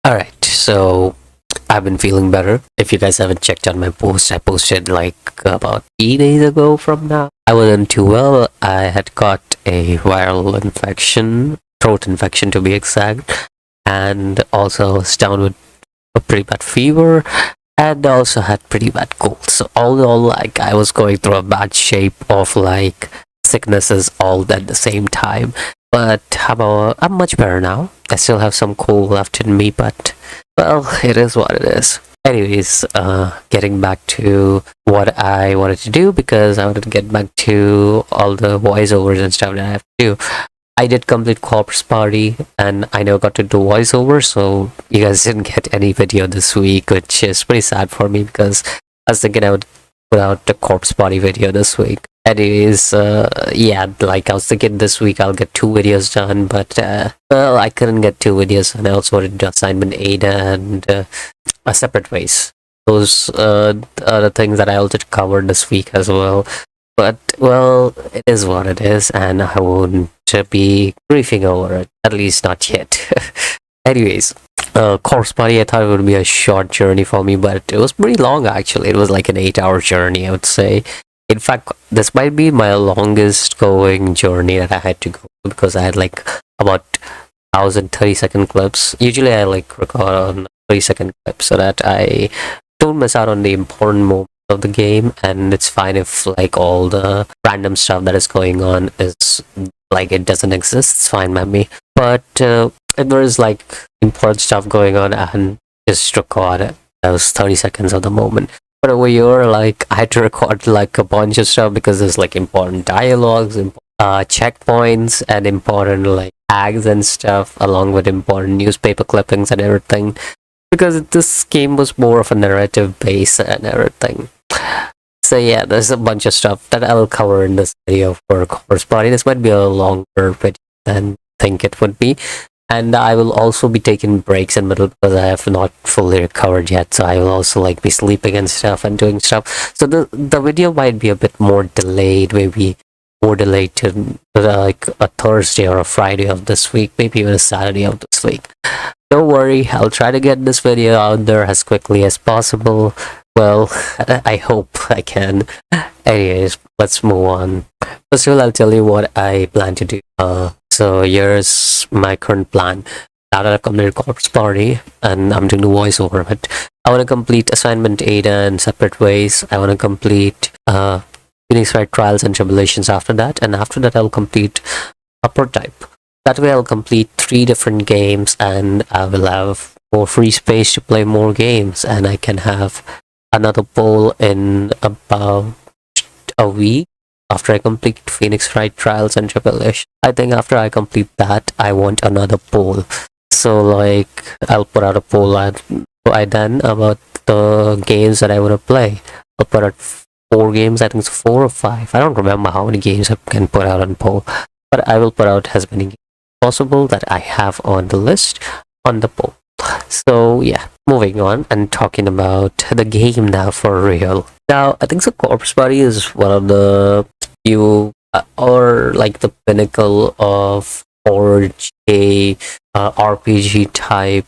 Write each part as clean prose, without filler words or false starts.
Alright, so I've been feeling better. If you guys haven't checked out my post, I posted like about 3 days ago from now. I wasn't too well. I had got a viral infection, throat infection to be exact, and also was down with a pretty bad fever, and also had pretty bad cold. So all in all, like I was going through a bad shape of like sicknesses all at the same time. But how about I'm much better now. I still have some cold left in me, but well, it is what it is. Anyways, getting back to what I wanted to do because I wanted to get back to all the voiceovers and stuff that I have to do. I did complete Corpse Party and I never got to do voiceover, so you guys didn't get any video this week, which is pretty sad for me because I was thinking I would put out the Corpse Party video this week. Anyways, yeah, like I was thinking this week I'll get 2 videos done, but well, I couldn't get 2 videos, and I also wanted to do assignment 8 and a separate ways. Those are the things that I also covered this week as well. But well, it is what it is, and I won't be grieving over it, at least not yet. Anyways, Corpse Party, I thought it would be a short journey for me, but it was pretty long actually. It was like an 8-hour journey, I would say. In fact, this might be my longest going journey that I had to go because I had like about 1,030-second clips. Usually I like record on 30-second clips so that I don't miss out on the important moments of the game, and it's fine if like all the random stuff that is going on is like it doesn't exist. It's fine by me. But if there is like important stuff going on, and just record those 30 seconds of the moment. But over here, like I had to record like a bunch of stuff because there's like important dialogues, checkpoints, and important like tags and stuff, along with important newspaper clippings and everything. Because this game was more of a narrative base and everything. So yeah, there's a bunch of stuff that I'll cover in this video for Corpse Party. This might be a longer video than I think it would be. And I will also be taking breaks in middle because I have not fully recovered yet. So I will also like be sleeping and stuff and doing stuff. So the video might be a bit more delayed, maybe more delayed to like a Thursday or a Friday of this week, maybe even a Saturday of this week. Don't worry, I'll try to get this video out there as quickly as possible. Well, I hope I can. Anyways, let's move on. First of all, I'll tell you what I plan to do. So here's my current plan. Now that I've completed Corpse Party and I'm doing the voiceover of it, I want to complete assignment 8 in separate ways. I want to complete Phoenix Wright Trials and Tribulations after that, and after that I'll complete a prototype. That way I'll complete 3 different games and I will have more free space to play more games, and I can have another poll in about a week after I complete Phoenix Wright Trials and Tribulations. I think after I complete that, I want another poll. So like I'll put out a poll I done about the games that I want to play. I'll put out 4 games, I think it's 4 or 5. I don't remember how many games I can put out on poll, but I will put out as many games possible that I have on the list on the poll. So yeah, moving on and talking about the game now for real. Now I think the Corpse Party is one of the few or like the pinnacle of horror RPG type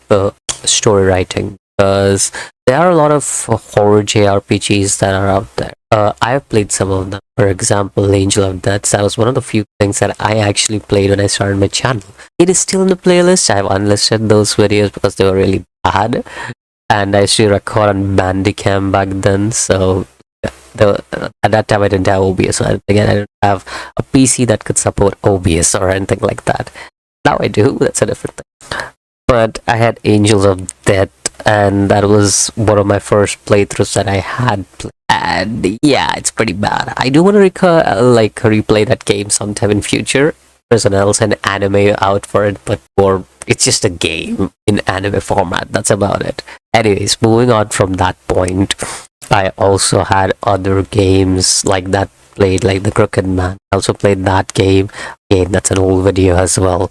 story writing, because there are a lot of horror JRPGs that are out there. I've played some of them. For example, Angel of Death. That was one of the few things that I actually played when I started my channel. It is still in the playlist. I've unlisted those videos because they were really bad, and I used to record on Bandicam back then. So at that time I didn't have OBS. So again, I didn't have a PC that could support OBS or anything like that. Now I do. That's a different thing. But I had Angels of Death, and that was one of my first playthroughs that I had played. And yeah, it's pretty bad. I do want to replay that game sometime in future. There's an anime out for it, but it's just a game in anime format. That's about it. Anyways, moving on from that point, I also had other games like that played, like The Crooked Man. I also played that game. Again, that's an old video as well.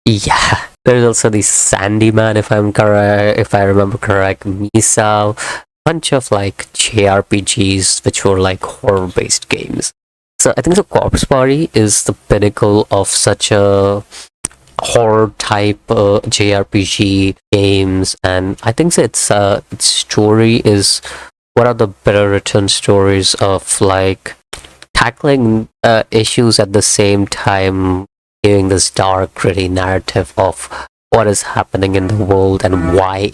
Yeah, there's also the Sandy Man, if I remember correct, Misa, bunch of like JRPGs which were like horror based games. So I think the Corpse Party is the pinnacle of such a horror type JRPG games, and I think its story is one of the better written stories of like tackling issues at the same time, giving this dark, gritty narrative of what is happening in the world and why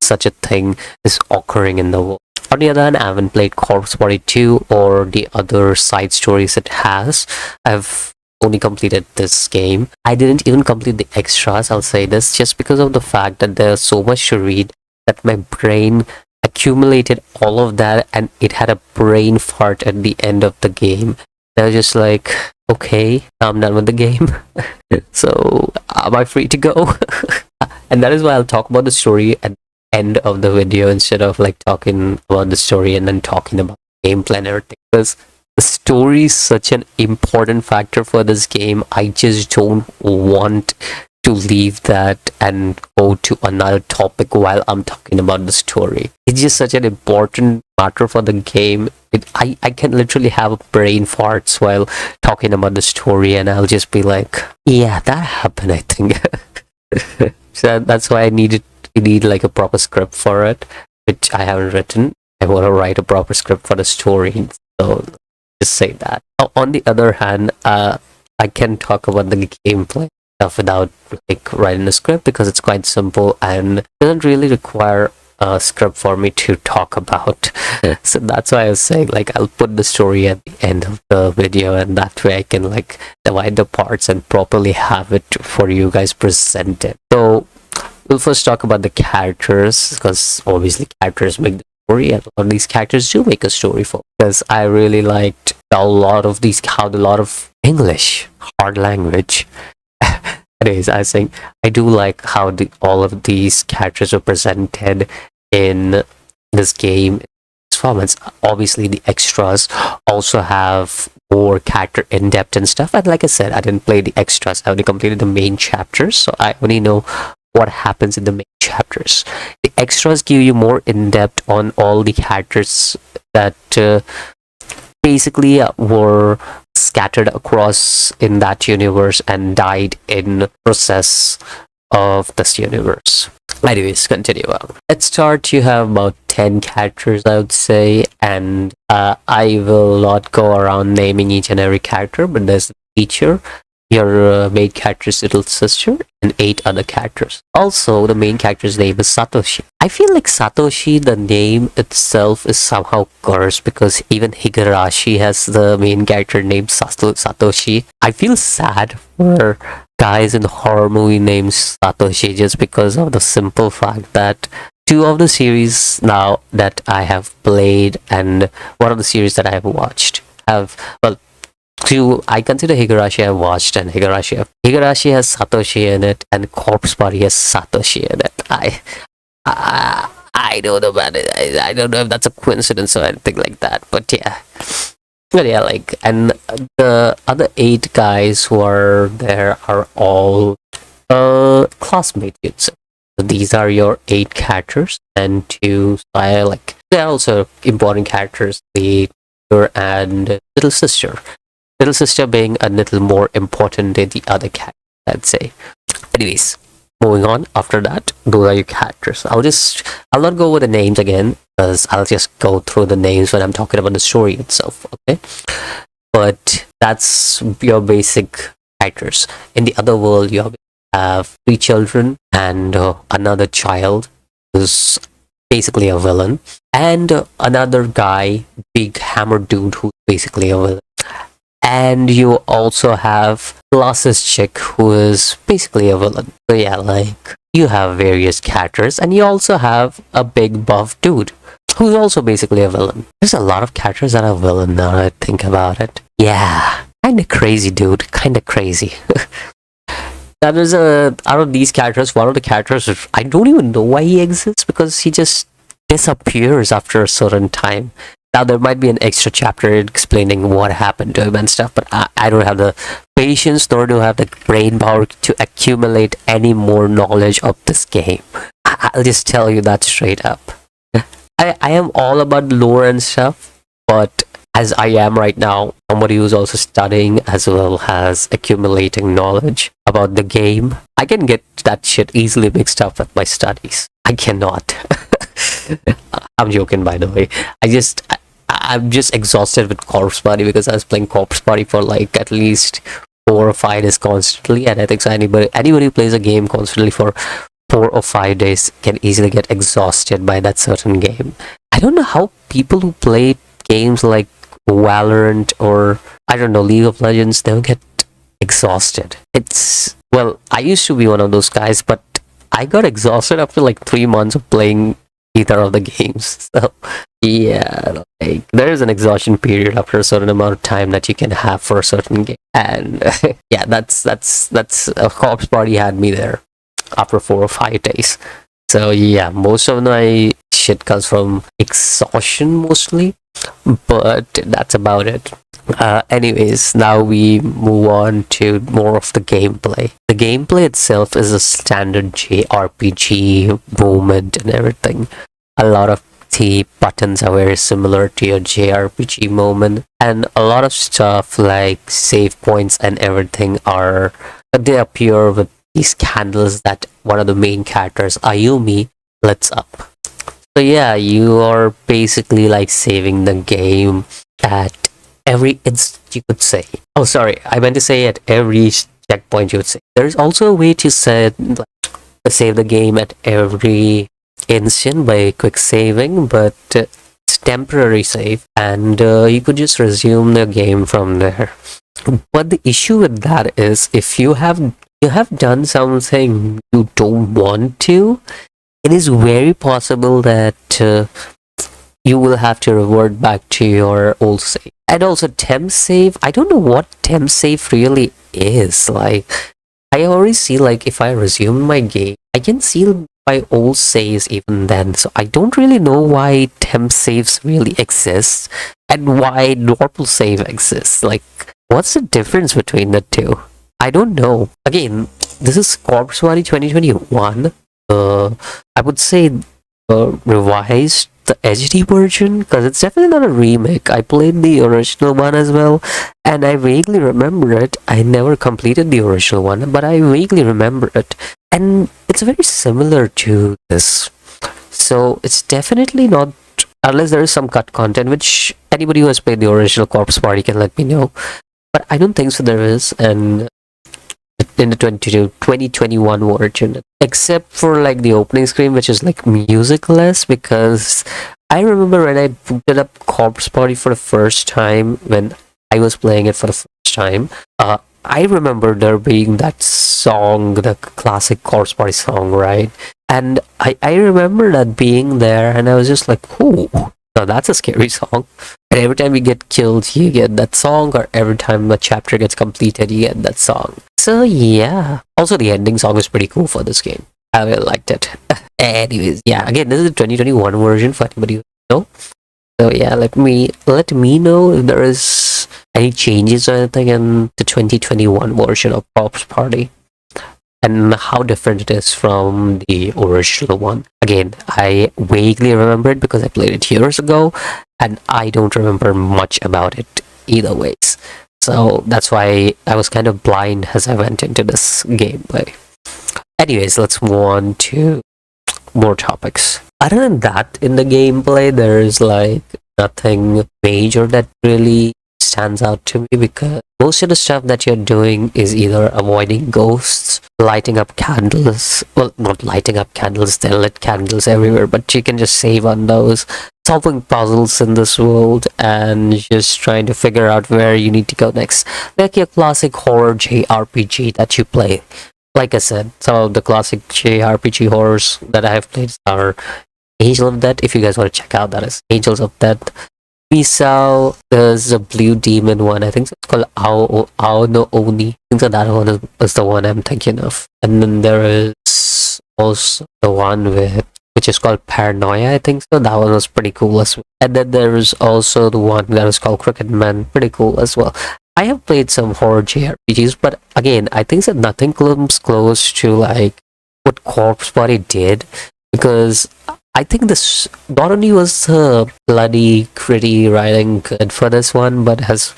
such a thing is occurring in the world. On the other hand, I haven't played Corpse Body 2 or the other side stories it has. I've only completed this game. I didn't even complete the extras, I'll say this, just because of the fact that there's so much to read that my brain accumulated all of that and it had a brain fart at the end of the game. I was just like, okay, I'm done with the game. So, am I free to go? And that is why I'll talk about the story at the end of the video instead of like talking about the story and then talking about gameplay and everything. Because the story is such an important factor for this game. I just don't want to leave that and go to another topic while I'm talking about the story. It's just such an important matter for the game. I can literally have a brain farts while talking about the story, and I'll just be like, yeah, that happened, I think. So that's why I need like a proper script for it, which I haven't written. I want to write a proper script for the story, so just say that. On the other hand, I can talk about the gameplay stuff without like writing a script because it's quite simple and doesn't really require a script for me to talk about. So that's why I was saying like I'll put the story at the end of the video, and that way I can like divide the parts and properly have it for you guys presented. So we'll first talk about the characters, because obviously characters make the story, and a lot of these characters do make a story for me. Because I really liked how a lot of English, hard language. Anyways, I think I do like how all of these characters are presented in this game performance. Obviously, the extras also have more character in depth and stuff. And like I said, I didn't play the extras. I only completed the main chapters, so I only know what happens in the main chapters. The extras give you more in depth on all the characters that basically were scattered across in that universe and died in process of this universe. Anyways, continue on. Let's start. You have about 10 characters, I would say, and I will not go around naming each and every character, but there's the teacher, your main character's little sister, and 8 other characters. Also, the main character's name is Satoshi. I feel like Satoshi, the name itself, is somehow cursed because even Higurashi has the main character named Satoshi. I feel sad for guys in horror movie named Satoshi just because of the simple fact that 2 of the series now that I have played and one of the series that I have watched have, well, 2 I consider Higurashi I watched, and Higurashi has Satoshi in it, and Corpse Body has Satoshi in it. I don't know about it. I don't know if that's a coincidence or anything like that, but yeah. But yeah, like, and the other 8 guys who are there are all classmates, you'd say. So these are your 8 characters, and 2 like they're also important characters, the and little sister. Little sister being a little more important than the other characters, I'd say. Anyways, moving on. After that, those are your characters. I'll not go over the names again because I'll just go through the names when I'm talking about the story itself. Okay, but that's your basic characters. In the other world, you have 3 children and another child who's basically a villain, and another guy, big hammer dude, who's basically a villain. And you also have glasses chick who is basically a villain. So yeah, like you have various characters, and you also have a big buff dude who's also basically a villain. There's a lot of characters that are villain now that I think about it. Yeah, kinda crazy, dude. Kinda crazy. Now there's out of these characters, one of the characters, I don't even know why he exists because he just disappears after a certain time. Now, there might be an extra chapter explaining what happened to him and stuff, but I don't have the patience nor do I have the brain power to accumulate any more knowledge of this game. I'll just tell you that straight up. I am all about lore and stuff, but as I am right now, somebody who's also studying as well as accumulating knowledge about the game, I can get that shit easily mixed up with my studies. I cannot. I'm joking, by the way. I'm just exhausted with Corpse Party because I was playing Corpse Party for like at least 4 or 5 days constantly, and I think so. Anybody who plays a game constantly for 4 or 5 days can easily get exhausted by that certain game. I don't know how people who play games like Valorant or I don't know League of Legends don't get exhausted. It's well, I used to be one of those guys, but I got exhausted after like 3 months of playing either of the games. So yeah, like there is an exhaustion period after a certain amount of time that you can have for a certain game, and yeah, that's a Corpse Party had me there after 4 or 5 days. So yeah, most of my shit comes from exhaustion mostly, but that's about it. Anyways, now we move on to more of the gameplay. The gameplay itself is a standard JRPG movement and everything. A lot of the buttons are very similar to your JRPG moment, and a lot of stuff like save points and everything they appear with these candles that one of the main characters, Ayumi, lights up. So yeah, you are basically like saving the game at every instant, you could say. Oh, sorry, I meant to say at every checkpoint, you would say. There's also a way to save the game at every instant by quick saving, but it's temporary save, and you could just resume the game from there. But the issue with that is if you have done something you don't want to, it is very possible that you will have to revert back to your old save. And also temp save, I don't know what temp save really is. Like, I already see, like, if I resume my game, I can see my old saves even then. So I don't really know why temp saves really exist and why normal save exists. Like, what's the difference between the two? I don't know. Again, this is Corpse Party 2021. I would say revised the HD version, because it's definitely not a remake. I played the original one as well, and I vaguely remember it. I never completed the original one, but I vaguely remember it, and it's very similar to this. So it's definitely not, unless there is some cut content, which anybody who has played the original Corpse Party can let me know. But I don't think so there is, and in the 2021 version, except for like the opening screen, which is like musicless, because I remember when I booted up Corpse Party for the first time, when I was playing it for the first time, I remember there being that song, the classic Corpse Party song, right? And I remember that being there, and I was just like, oh, now that's a scary song. And every time you get killed, you get that song, or every time a chapter gets completed, you get that song. So yeah. Also, the ending song is pretty cool for this game. I really liked it. Anyways, yeah. Again, this is the 2021 version for anybody who knows. So yeah, let me know if there is any changes or anything in the 2021 version of Corpse Party, and how different it is from the original one. Again, I vaguely remember it because I played it years ago, and I don't remember much about it either ways. So that's why I was kind of blind as I went into this gameplay. Anyways, let's move on to more topics. Other than that, in the gameplay, there's like nothing major that really stands out to me, because most of the stuff that you're doing is either avoiding ghosts, lighting up candles. Well, not lighting up candles, they lit candles everywhere, but you can just save on those, solving puzzles in this world, and just trying to figure out where you need to go next. Like your classic horror JRPG that you play. Like I said, some of the classic JRPG horrors that I have played are Angel of Death. If you guys want to check out, that is Angels of Death. We saw there's a blue demon one. I think it's called Ao no Oni. I think that one is the one I'm thinking of. And then there is also the one which is called Paranoia, I think so. That one was pretty cool as well. And then there is also the one that is called Crooked Man, pretty cool as well. I have played some horror JRPGs, but again, I think that nothing comes close to like what Corpse Party did, because I think this not only was bloody gritty writing good for this one, but has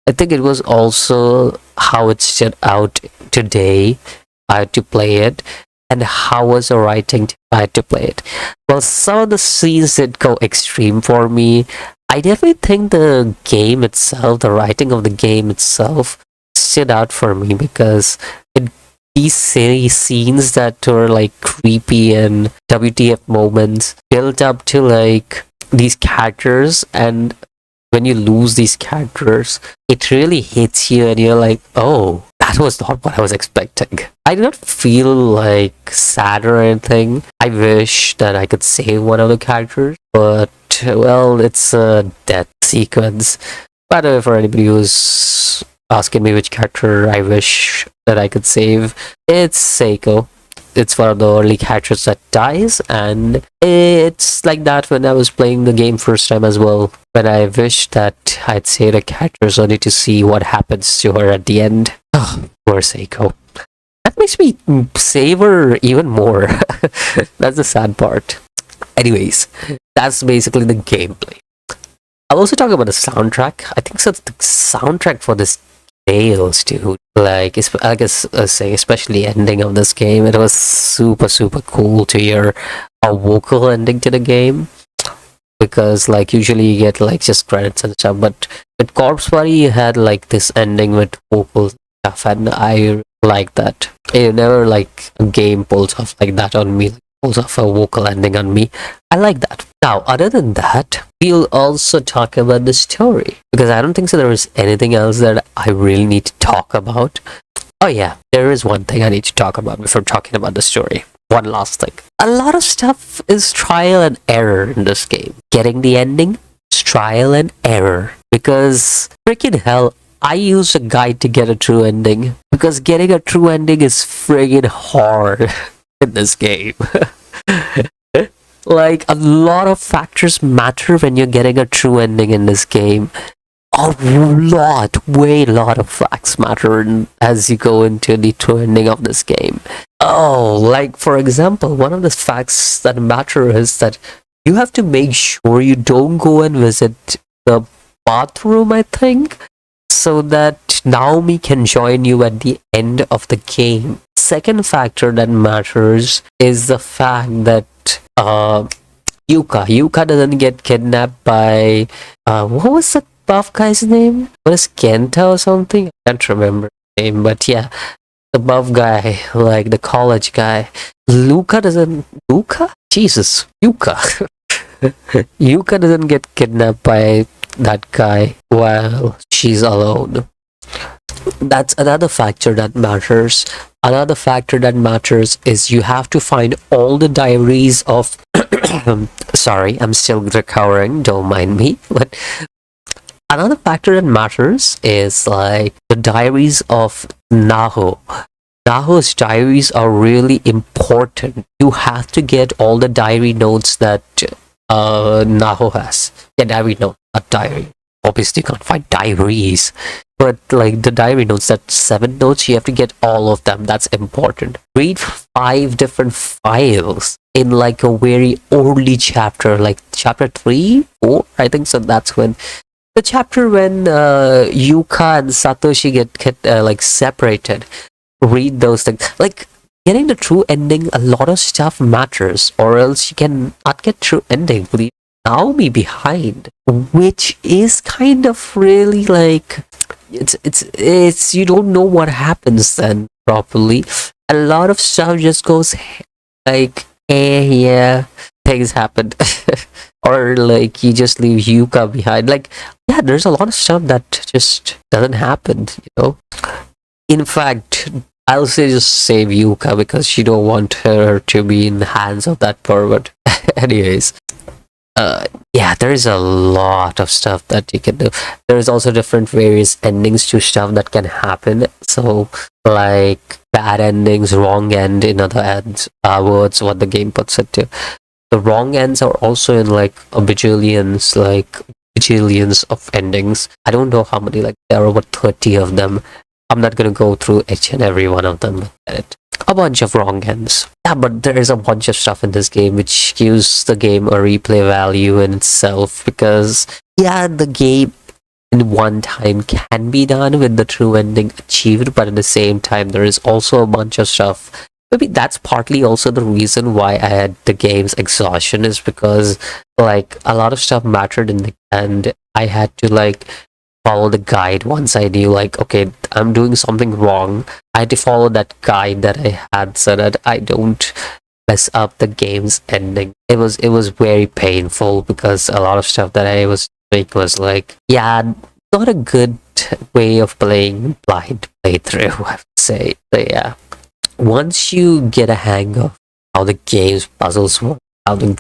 I think it was also how it stood out today. I had to play it, and how was the writing I had to play it. Well, some of the scenes did go extreme for me. I definitely think the game itself, the writing of the game itself, stood out for me because it these silly scenes that were like creepy and WTF moments built up to like these characters, and when you lose these characters, it really hits you, and you're like, oh, that was not what I was expecting. I did not feel like sad or anything. I wish that I could save one of the characters, but well, it's a death sequence. By the way, for anybody who's asking me which character I wish that I could save, it's Seiko. It's one of the early characters that dies, and it's like that when I was playing the game first time as well. When I wish that I'd save the characters only to see what happens to her at the end. Oh, poor Seiko. That makes me save her even more. That's the sad part. Anyways, that's basically the gameplay. I'll also talk about the soundtrack. I think so. The soundtrack for this nails, dude. Like, I guess say, especially ending of this game, it was super cool to hear a vocal ending to the game. Because like usually you get like just credits and stuff, but with Corpse Party you had like this ending with vocal stuff, and I like that. It never like a game pulls off like that on me. Like, pulls off a vocal ending on me. I like that. Now, other than that, we'll also talk about the story, because I don't think so there is anything else that I really need to talk about. Oh yeah, there is one thing I need to talk about before talking about the story. One last thing. A lot of stuff is trial and error in this game. Getting the ending is trial and error. Because freaking hell, I used a guide to get a true ending. Because getting a true ending is friggin' hard in this game. Like, a lot of factors matter when you're getting a true ending in this game. A lot of facts matter as you go into the true ending of this game. Oh, like for example, one of the facts that matter is that you have to make sure you don't go and visit the bathroom, I think, so that Naomi can join you at the end of the game. Second factor that matters is the fact that Yuka doesn't get kidnapped by what was that buff guy's name? Was Kenta or something? I can't remember the name, but yeah, the buff guy, like the college guy. Yuka? Yuka doesn't get kidnapped by that guy while she's alone. That's another factor that matters. Another factor that matters is you have to find all the diaries of sorry, I'm still recovering, don't mind me. But another factor that matters is like the diaries of Naho. Naho's diaries are really important. You have to get all the diary notes that Naho has. Yeah, diary note, not diary. Obviously, you can't find diaries. But like the diary notes, that 7 notes, you have to get all of them. That's important. Read 5 different files in like a very early chapter, like chapter 3, 4. I think so. That's when the chapter when Yuka and Satoshi get like separated. Read those things. Like getting the true ending, a lot of stuff matters, or else you can not get true ending. Leave Naomi behind, which is kind of really like it's you don't know what happens then properly. A lot of stuff just goes like, yeah, things happened. Or like you just leave Yuka behind. Like, yeah, there's a lot of stuff that just doesn't happen, you know. In fact, I'll say just save Yuka because you don't want her to be in the hands of that pervert. Anyways, yeah, there is a lot of stuff that you can do. There is also different various endings to stuff that can happen. So, like bad endings, wrong end, in other words, what the game puts it to. The wrong ends are also in like a bajillions of endings. I don't know how many, like there are over 30 of them. I'm not gonna go through each and every one of them. a bunch of wrong ends. Yeah, but there is a bunch of stuff in this game which gives the game a replay value in itself, because yeah, the game in one time can be done with the true ending achieved, but at the same time there is also a bunch of stuff. Maybe that's partly also the reason why I had the game's exhaustion, is because like a lot of stuff mattered in the and I had to like follow the guide. Once I knew like, okay, I'm doing something wrong, I had to follow that guide that I had so that I don't mess up the game's ending. It was very painful, because a lot of stuff that I was doing was like, yeah, not a good way of playing blind playthrough, I would say. So yeah, once you get a hang of how the game's puzzles work, how the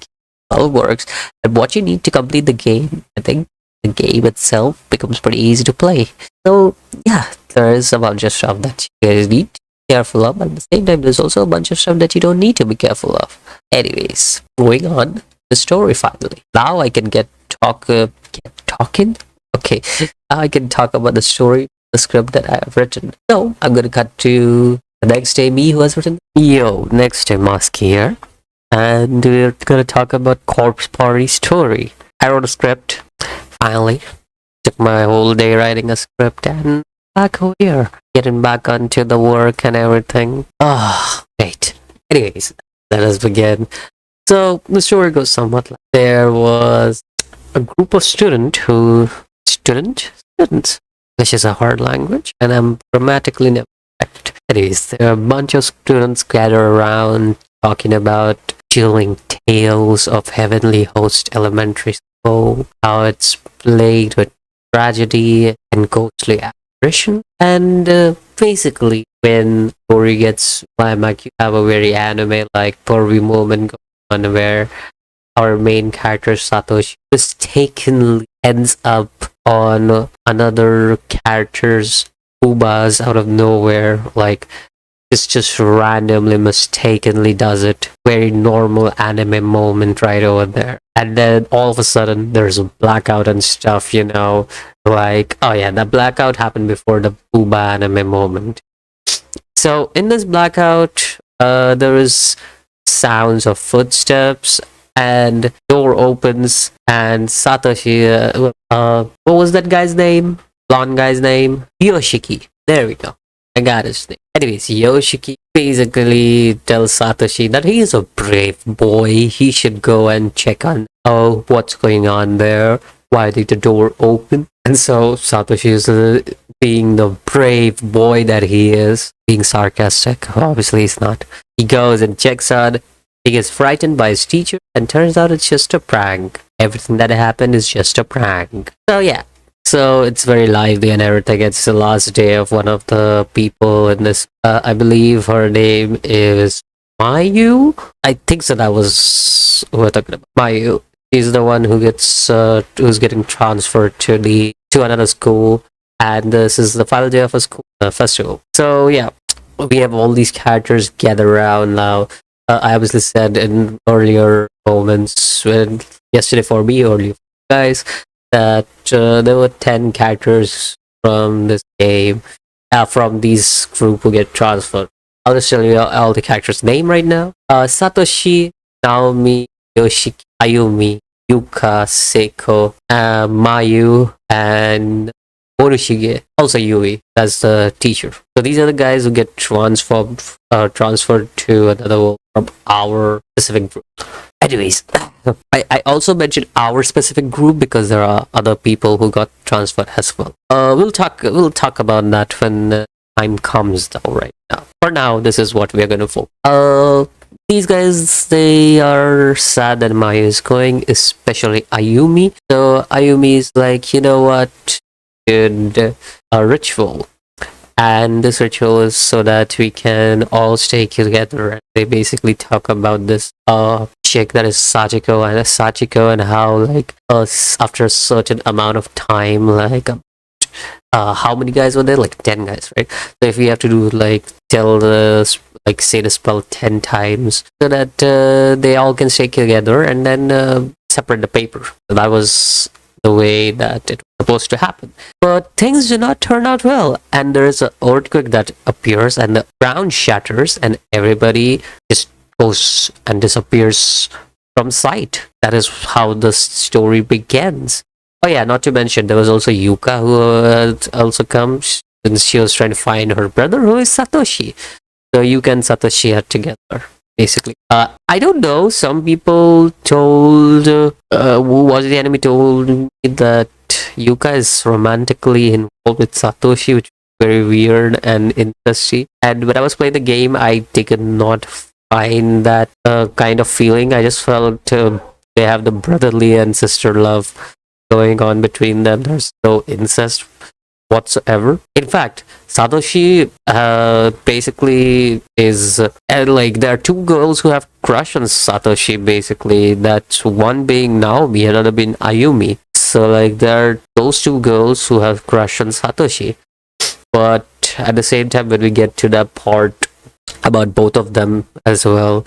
puzzle works, and what you need to complete the game, I think the game itself becomes pretty easy to play. So yeah, there is a bunch of stuff that you guys need to be careful of, but at the same time there's also a bunch of stuff that you don't need to be careful of. Anyways, going on the story finally. Now I can get talking. Okay, now I can talk about the story, the script that I have written. So I'm gonna cut to the next day me who has written. Yo, next day Musk here, and we're gonna talk about Corpse Party story. I wrote a script. Finally, took my whole day writing a script, and back over here, getting back onto the work and everything. Wait. Anyways, let us begin. So the story goes somewhat like there was a group of students, which is a hard language, and I'm grammatically never correct. Anyways, there are a bunch of students gathered around talking about chilling tales of Heavenly Host Elementary School, how it's plagued with tragedy and ghostly apparition. And basically, when story gets climax, you have a very anime-like pervy moment going on where our main character Satoshi mistakenly ends up on another character's ubas out of nowhere. Like, it's just randomly mistakenly does it. Very normal anime moment right over there. And then all of a sudden there's a blackout and stuff, like, oh yeah, the blackout happened before the Uba anime moment. So in this blackout, there is sounds of footsteps, and door opens, and Satoshi, what was that guy's name? Blonde guy's name? Yoshiki. There we go. I got his name. Anyways, Yoshiki basically tells Satoshi that he is a brave boy. He should go and check on what's going on there. Why did the door open? And so Satoshi is being the brave boy that he is, being sarcastic. Obviously, he's not. He goes and checks on. He gets frightened by his teacher, and turns out it's just a prank. Everything that happened is just a prank. So yeah. So it's very lively and everything. It's the last day of one of the people in this. I believe her name is Mayu. I think so. That was who we're talking about. Mayu. She's the one who gets who's getting transferred to another school, and this is the final day of a school festival. So yeah, we have all these characters gather around now. I obviously said in earlier moments, yesterday for me, earlier for you guys, that there were 10 characters from this game, from this group who get transferred. I'll just tell you all the characters' name right now. Satoshi, Naomi, Yoshiki, Ayumi, Yuka, Seiko, Mayu, and Monoshige, also Yui, that's the teacher. So these are the guys who get transferred to another world from our specific group. Anyways, I also mentioned our specific group because there are other people who got transferred as well. We'll talk about that when time comes though. Right now, for now, this is what we're gonna focus. These guys, they are sad that Maya is going, especially Ayumi. So Ayumi is like, you know what, did a ritual, and this ritual is so that we can all stay together. And they basically talk about this chick that is Sachiko, and how like after a certain amount of time, like how many guys were there? Like 10 guys, right? So if we have to do like say the spell 10 times so that they all can stay together, and then separate the paper. So that was the way that it was supposed to happen. But things do not turn out well, and there is an earthquake that appears, and the ground shatters, and everybody just goes and disappears from sight. That is how the story begins. Oh yeah, not to mention there was also Yuka who also comes, and she was trying to find her brother who is Satoshi. So Yuka and Satoshi are together, basically. I don't know. Some people told who was the enemy told me that Yuka is romantically involved with Satoshi, which is very weird and interesting. And when I was playing the game, I did not find that kind of feeling. I just felt they have the brotherly and sister love going on between them. There's no incest whatsoever. In fact, Satoshi basically is like there are two girls who have crush on Satoshi. Basically, that's one being Naomi, another being Ayumi. So like there are those two girls who have crush on Satoshi. But at the same time, when we get to that part about both of them as well,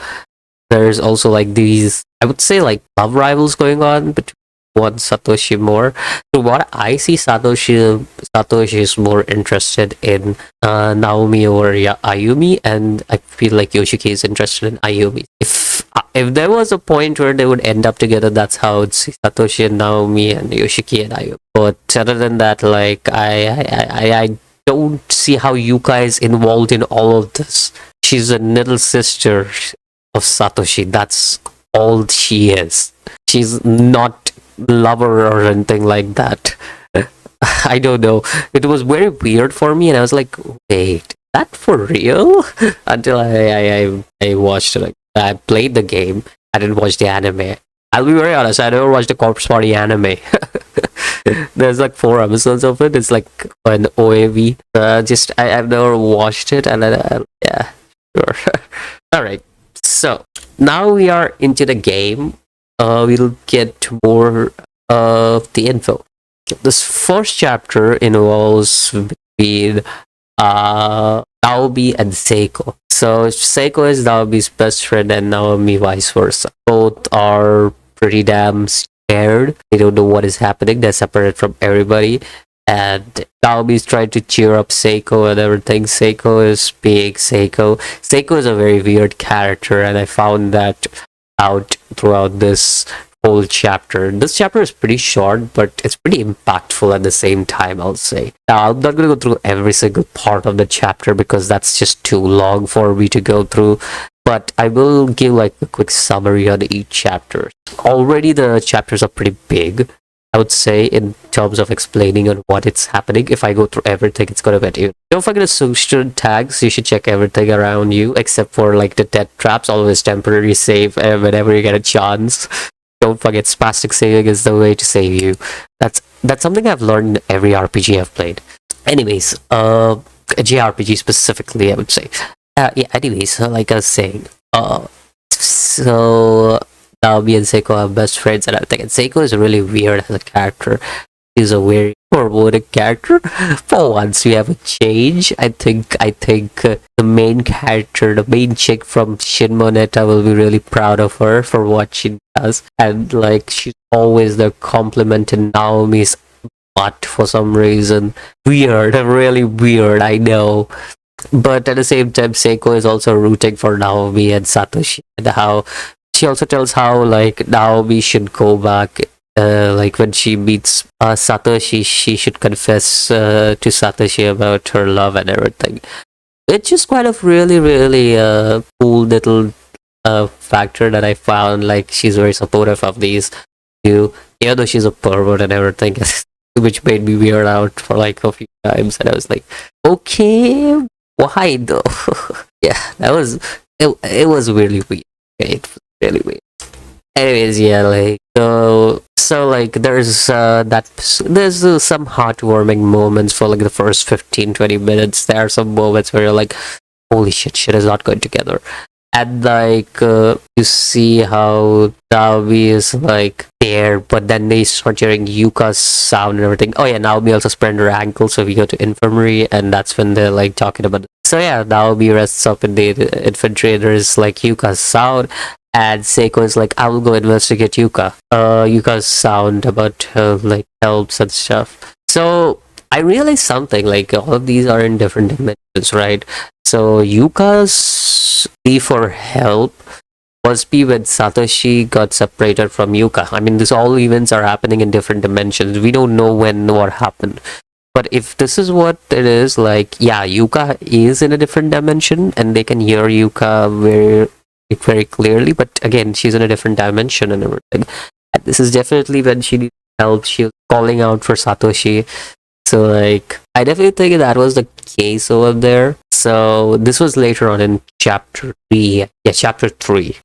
there's also like these, I would say, like love rivals going on between one Satoshi more. So what I see, Satoshi is more interested in Naomi over Ayumi, and I feel like Yoshiki is interested in Ayumi. If there was a point where they would end up together, that's how I would see Satoshi and Naomi and Yoshiki and Ayumi. But other than that, like I don't see how Yuka is involved in all of this. She's a little sister of Satoshi. That's all she is. She's not lover or anything like that. I don't know. It was very weird for me, and I was like, "Wait, that for real?" Until I watched it. Like, I played the game. I didn't watch the anime. I'll be very honest. I never watched the Corpse Party anime. There's like 4 episodes of it. It's like an OAV. I've never watched it, and yeah, sure. All right. So now we are into the game. We'll get more of the info. This first chapter involves between Naomi and Seiko. So Seiko is Naomi's best friend and Naomi vice versa. Both are pretty damn scared. They don't know what is happening. They're separated from everybody. And Naomi's trying to cheer up Seiko and everything. Seiko is being Seiko. Seiko is a very weird character, and I found that out throughout this whole chapter. This chapter is pretty short, but it's pretty impactful at the same time, I'll say. Now, I'm not going to go through every single part of the chapter because that's just too long for me to go through, but I will give like a quick summary on each chapter. Already the chapters are pretty big, I would say, in terms of explaining on what it's happening. If I go through everything, it's gonna get you. Don't forget the social tags. You should check everything around you, except for like the death traps. Always temporary save whenever you get a chance. Don't forget spastic saving is the way to save you. That's something I've learned in every RPG I've played. Anyways, JRPG specifically, I would say. Yeah. Anyways, like I was saying, so Naomi and Seiko are best friends and everything. And Seiko is really weird as a character. She's a very foreboding character. For once, we have a change. I think the main character, the main chick from Shin Moneta, will be really proud of her for what she does. And like, she's always there complimenting Naomi's butt for some reason. Weird, really weird. I know. But at the same time, Seiko is also rooting for Naomi and Satoshi, and how she also tells how like Naomi should go back, like when she meets Satoshi, she should confess to Satoshi about her love and everything. It's just kind of really cool little factor that I found. Like, she's very supportive of these two, even though she's a pervert and everything, which made me weird out for like a few times, and I was like, okay, why though? Yeah, that was it was really weird. Okay, it was really weird. Anyways, yeah, like so like there's some heartwarming moments for like the first 15-20 minutes. There are some moments where you're like, holy shit is not going together. And like you see how Naomi is like there, but then they start hearing Yuka's sound and everything. Oh yeah, Naomi also sprained her ankle, so we go to infirmary, and that's when they're like talking about it. So yeah, Naomi rests up in the infantry, and there's like Yuka's sound, and Seiko is like, I will go investigate Yuka. Yuka's sound about like helps and stuff. So I realized something, like all of these are in different dimensions, right? So Yuka's plea for help must be when Satoshi got separated from Yuka. I mean, this all events are happening in different dimensions. We don't know when what happened. But if this is what it is, like, yeah, Yuka is in a different dimension and they can hear Yuka very clearly, but again, she's in a different dimension and everything. And this is definitely when she needs help. She was calling out for Satoshi. So, like, I definitely think that was the case over there. So, this was later on in chapter 3. Yeah, chapter 3.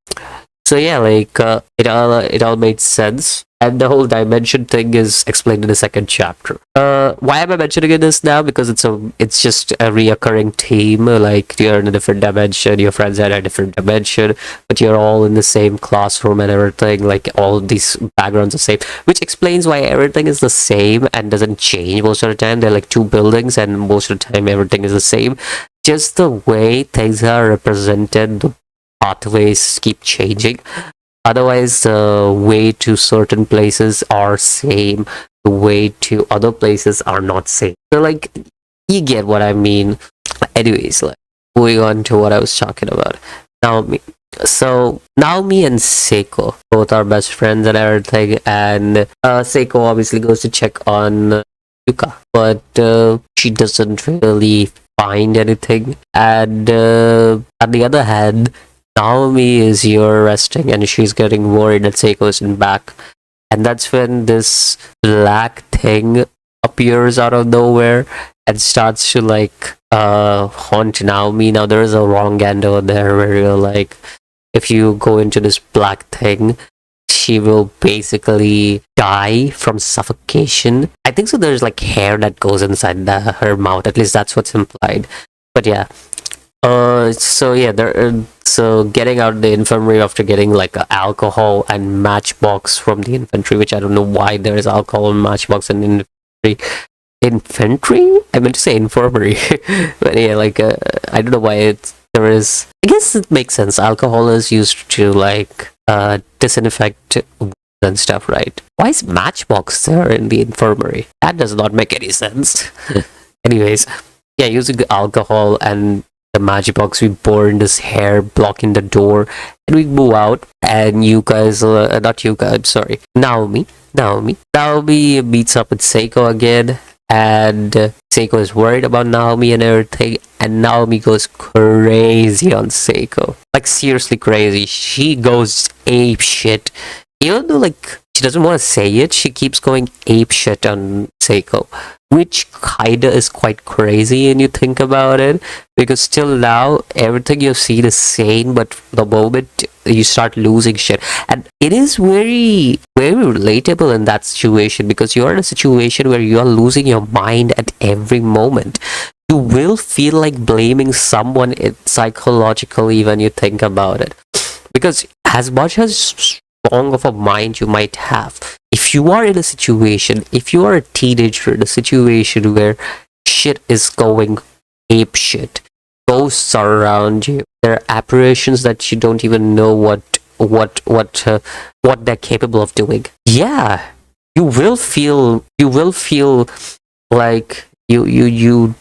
So, yeah, like, it all made sense. And the whole dimension thing is explained in the second chapter. Why am I mentioning this now? Because it's just a reoccurring theme. Like, you're in a different dimension, your friends are in a different dimension, but you're all in the same classroom and everything. Like, all these backgrounds are same, which explains why everything is the same and doesn't change most of the time. They're like two buildings, and most of the time everything is the same. Just the way things are represented, the pathways keep changing. Otherwise, the way to certain places are same. The way to other places are not same. So, like, you get what I mean. Anyways, like, moving on to what I was talking about. Naomi. So, Naomi and Seiko both are best friends and everything. And Seiko obviously goes to check on Yuka, but she doesn't really find anything. And on the other hand, Naomi is here resting and she's getting worried that Seiko isn't back. And that's when this black thing appears out of nowhere and starts to like haunt Naomi. Now there is a wrong end over there where you're like, if you go into this black thing, she will basically die from suffocation. I think so. There's like hair that goes inside her mouth. At least that's what's implied. But yeah. So yeah, so getting out of the infirmary after getting like alcohol and matchbox from the infantry, which I don't know why there is alcohol and matchbox in infantry. Infantry? I meant to say infirmary, but yeah, like I don't know why there is. I guess it makes sense. Alcohol is used to like disinfect wounds and stuff, right? Why is matchbox there in the infirmary? That does not make any sense. Anyways, yeah, using alcohol and the magic box, we burn this hair blocking the door and we move out, and you guys not you guys, I'm sorry, Naomi meets up with Seiko again, and Seiko is worried about Naomi and everything, and Naomi goes crazy on Seiko, like seriously crazy. She goes ape shit, even though like she doesn't want to say it, she keeps going ape shit on Seiko, which kinda is quite crazy when you think about it, because till now everything you've seen is sane, but the moment you start losing shit, and it is very relatable in that situation, because you're in a situation where you are losing your mind at every moment. You will feel like blaming someone psychologically when you think about it, because as much as strong of a mind you might have, if you are in a situation, if you are a teenager in a situation where shit is going ape shit, ghosts are around you, there are apparitions that you don't even know what they're capable of doing, yeah, you will feel like you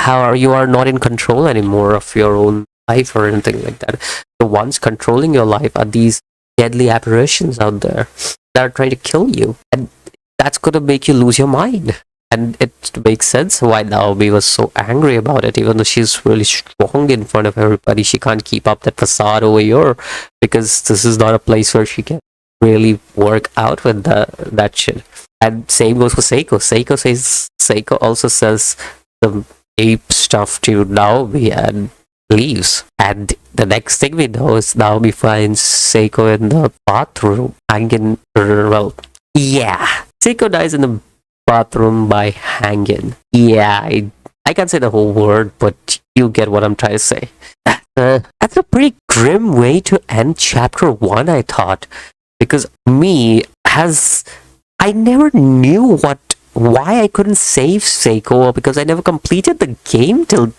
are not in control anymore of your own life or anything like that. The ones controlling your life are these deadly apparitions out there that are trying to kill you, and that's gonna make you lose your mind. And it makes sense why Naomi was so angry about it, even though she's really strong in front of everybody. She can't keep up that facade over here, because this is not a place where she can really work out with that shit. And same goes for Seiko. Seiko also says the ape stuff to Naomi and leaves. And the next thing we know is Naomi finds Seiko in the bathroom hanging. Well, yeah, Seiko dies in the bathroom by hanging. Yeah, I can't say the whole word, but you get what I'm trying to say. That's a pretty grim way to end chapter 1, I thought, because I never knew why I couldn't save Seiko, because I never completed the game till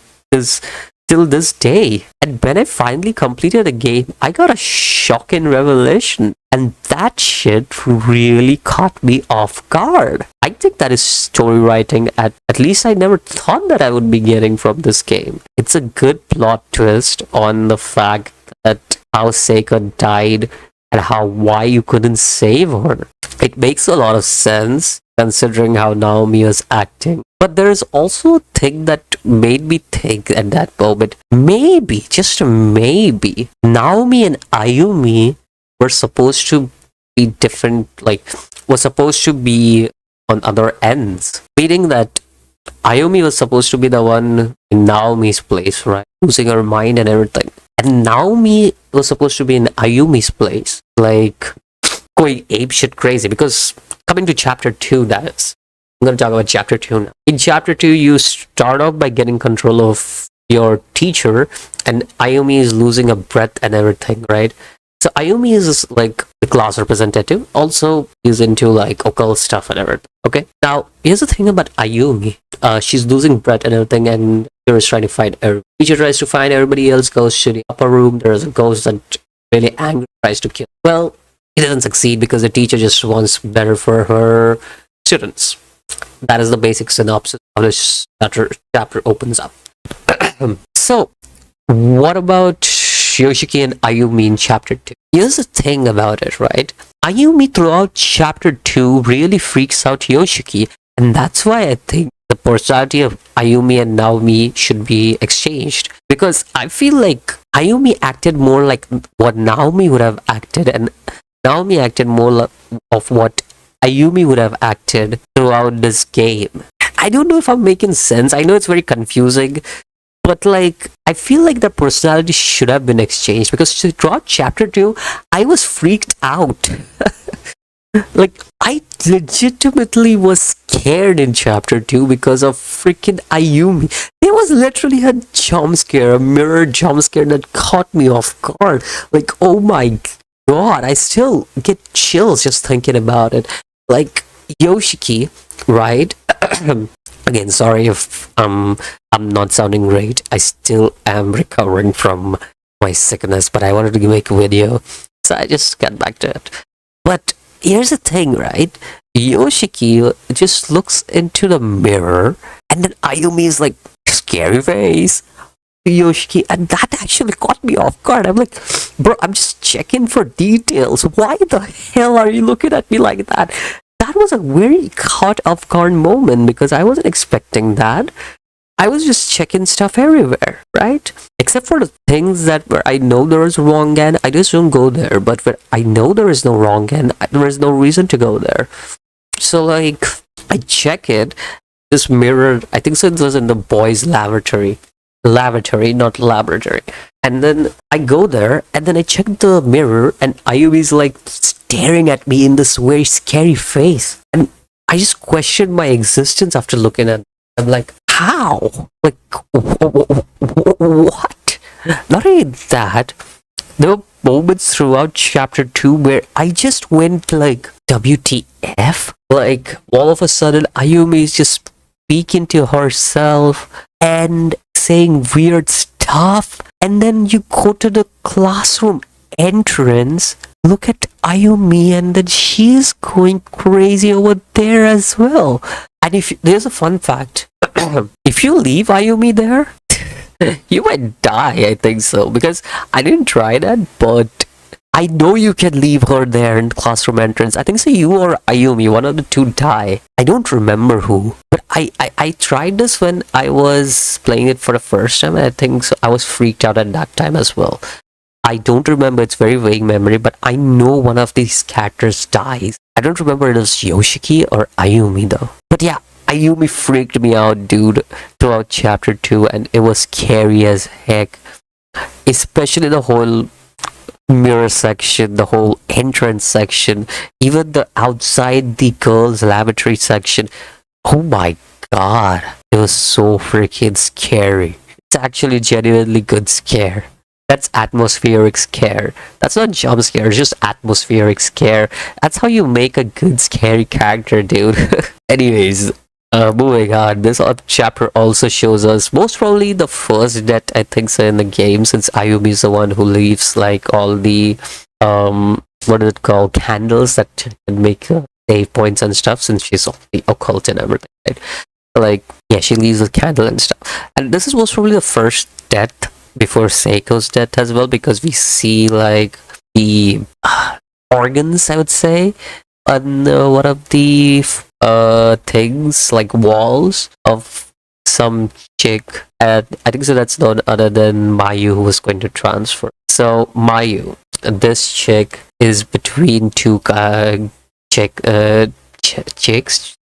till this day. And when I finally completed the game, I got a shocking revelation. And that shit really caught me off guard. I think that is story writing at least I never thought that I would be getting from this game. It's a good plot twist on the fact that how Seika died and why you couldn't save her. It makes a lot of sense considering how Naomi was acting. But there is also a thing that made me think at that moment, maybe, just maybe, Naomi and Ayumi were supposed to be different, like, were supposed to be on other ends. Meaning that Ayumi was supposed to be the one in Naomi's place, right? Losing her mind and everything. And Naomi was supposed to be in Ayumi's place. Like, going apeshit crazy. Because coming to chapter 2, that is. I'm going to talk about chapter 2 now. In chapter 2, you start off by getting control of your teacher, and Ayumi is losing her breath and everything, right? So Ayumi is like the class representative, also is into like occult stuff and everything. Okay, now here's the thing about Ayumi. She's losing breath and everything, and teacher is trying to find her. Teacher tries to find everybody else, goes to the upper room. There's a ghost that really angry, tries to kill. Well, he doesn't succeed because the teacher just wants better for her students. That is the basic synopsis of this chapter opens up. So, what about Yoshiki and Ayumi in chapter 2? Here's the thing about it, right? Ayumi throughout chapter 2 really freaks out Yoshiki, and that's why I think the personality of Ayumi and Naomi should be exchanged. Because I feel like Ayumi acted more like what Naomi would have acted, and Naomi acted more of what Ayumi would have acted throughout this game. I don't know if I'm making sense. I know it's very confusing, but like, I feel like the personality should have been exchanged, because throughout chapter 2, I was freaked out. Like, I legitimately was scared in chapter 2 because of freaking Ayumi. There was literally a jump scare, a mirror jump scare that caught me off guard. Like, oh my god, I still get chills just thinking about it. Like, Yoshiki, right? Again, sorry if I'm not sounding great. I still am recovering from my sickness, but I wanted to make a video, so I just got back to it. But here's the thing, right? Yoshiki just looks into the mirror, and then Ayumi is like, scary face, Yoshiki, and that actually caught me off guard. I'm like, bro, I'm just checking for details. Why the hell are you looking at me like that? That was a very caught off guard moment, because I wasn't expecting that. I was just checking stuff everywhere, right? Except for the things that where I know there is wrong end, I just don't go there. But where I know there is no wrong end, there is no reason to go there. So like, I check it. This mirror, I think so it was in the boys' lavatory, not laboratory. And then I go there, and then I check the mirror, and Ayumi's like staring at me in this very scary face. And I just questioned my existence after looking at it. I'm like, how? Like, what? Not only that, there were moments throughout chapter 2 where I just went like, WTF? Like, all of a sudden, Ayumi is just speaking to herself and saying weird stuff. And then you go to the classroom entrance, look at Ayumi, and then she's going crazy over there as well. And if there's a fun fact, if you leave Ayumi there, you might die, I think so, because I didn't try that, but I know you can leave her there in the classroom entrance. I think so you or Ayumi, one of the two die. I don't remember who, but I tried this when I was playing it for the first time, and I think so I was freaked out at that time as well. I don't remember, it's very vague memory, but I know one of these characters dies. I don't remember it was Yoshiki or Ayumi though. But yeah, Ayumi freaked me out, dude, throughout chapter 2, and it was scary as heck. Especially the whole mirror section, the whole entrance section, even the outside the girls' lavatory section. Oh my god, it was so freaking scary. It's actually genuinely good scare. That's atmospheric scare. That's not jump scare, it's just atmospheric scare. That's how you make a good scary character, dude. Anyways, Moving on, this chapter also shows us most probably the first death, I think so, in the game, since Ayumi is the one who leaves like all the what is it called, candles that can make save points and stuff, since she's all the occult and everything, right? Like, yeah, she leaves the candle and stuff. And this is most probably the first death before Seiko's death as well, because we see like the organs, I would say, on one of the things, like walls of some chick. And I think so that's none other than Mayu, who was going to transfer. So Mayu, this chick, is between two chicks,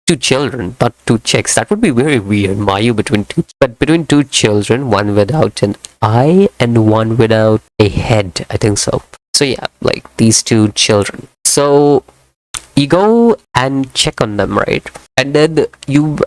two children, not two chicks. That would be very weird. Mayu between two children, one without an eye and one without a head, I think so. So yeah, like these two children. So you go and check on them, right? And then you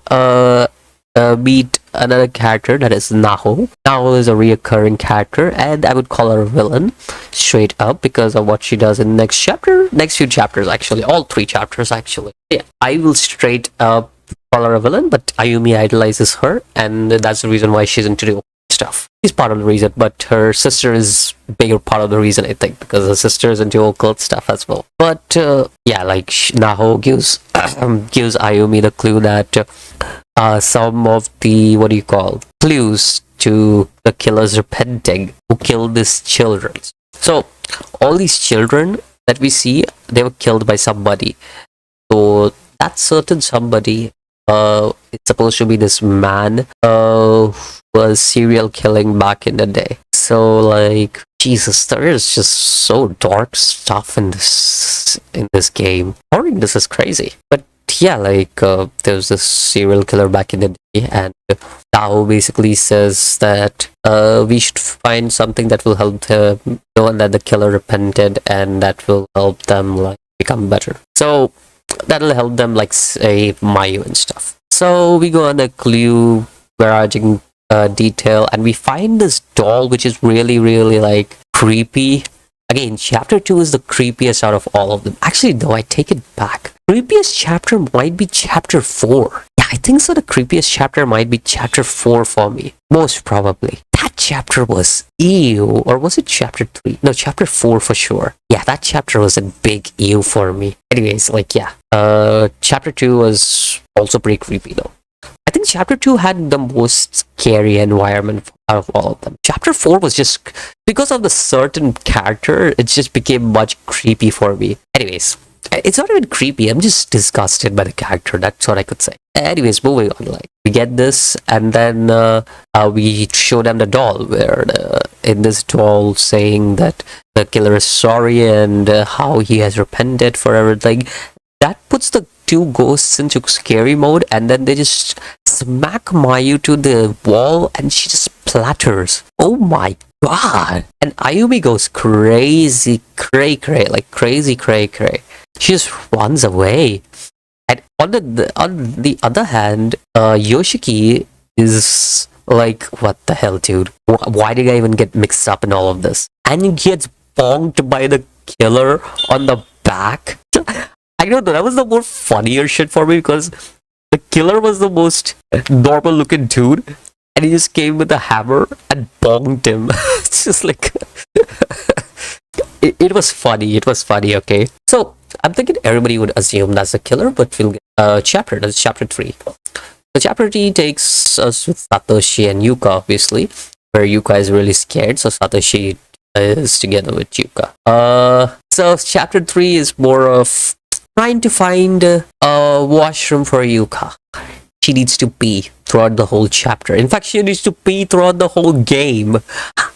meet another character, that is Naho. Naho is a reoccurring character, and I would call her a villain straight up because of what she does in the next few chapters, actually, all 3 chapters actually. Yeah, I will straight up call her a villain, but Ayumi idolizes her, and that's the reason why she's into the stuff. She's part of the reason, but her sister is bigger part of the reason, I think, because her sister is into occult stuff as well. But yeah, like Naho gives Ayumi the clue that some of the, what do you call, clues to the killers repenting who killed these children. So all these children that we see, they were killed by somebody. So that certain somebody, it's supposed to be this man who was serial killing back in the day. So like, Jesus, there is just so dark stuff in this game. Horror, this is crazy. But yeah, like there's this serial killer back in the day, and Tao basically says that we should find something that will help them know that the killer repented, and that will help them like become better. So that'll help them like save Mayu and stuff. So we go on a clue barraging detail, and we find this doll which is really, really like creepy. Again, chapter 2 is the creepiest out of all of them. Actually, no, I take it back. Creepiest chapter might be chapter 4. Yeah, I think so. The creepiest chapter might be chapter 4 for me. Most probably. That chapter was ew. Or was it chapter 3? No, chapter 4 for sure. Yeah, that chapter was a big ew for me. Anyways, like, yeah. Chapter 2 was also pretty creepy though. I think chapter 2 had the most scary environment out of all of them. Chapter 4 was just, because of the certain character, it just became much creepy for me. Anyways, it's not even creepy, I'm just disgusted by the character, that's what I could say. Anyways, moving on, like, we get this, and then we show them the doll, where in this doll saying that the killer is sorry and how he has repented for everything. That puts the 2 ghosts into scary mode, and then they just smack Mayu to the wall and she just splatters. Oh my god. And Ayumi goes crazy cray, like crazy cray. She just runs away. And on the other hand, Yoshiki is like, what the hell, dude? Why did I even get mixed up in all of this? And he gets bonked by the killer on the back. I don't know, that was the more funnier shit for me, because the killer was the most normal looking dude, and he just came with a hammer and bonked him. It's just like it was funny, okay? So I'm thinking everybody would assume that's the killer, but we'll get that's chapter 3. So chapter 3 takes us with Satoshi and Yuka, obviously, where Yuka is really scared, so Satoshi is together with Yuka. So chapter 3 is more of trying to find a washroom for Yuka. She needs to pee throughout the whole chapter. In fact, she needs to pee throughout the whole game.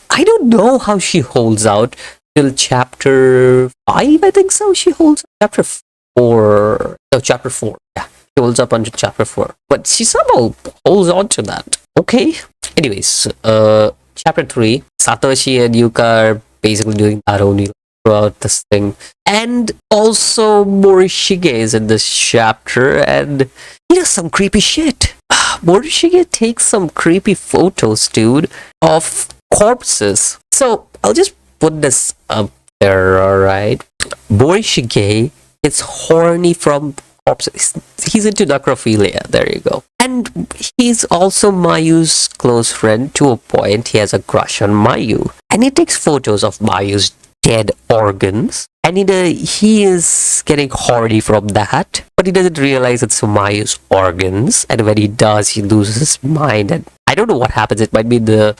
I don't know how she holds out till chapter 5, I think so. She holds chapter 4. No, chapter 4. Yeah, she holds up until chapter 4. But she somehow holds on to that. Okay. Anyways, chapter 3, Satoshi and Yuka are basically doing that only throughout this thing. And also Morishige is in this chapter, and he does some creepy shit. Morishige takes some creepy photos, dude, of corpses. So I'll just put this up there, alright? Morishige is horny from corpses. He's into necrophilia. There you go. And he's also Mayu's close friend to a point. He has a crush on Mayu. And he takes photos of Mayu's dead organs. And he is getting horny from that. But he doesn't realize it's Mayu's organs. And when he does, he loses his mind. And I don't know what happens. It might be the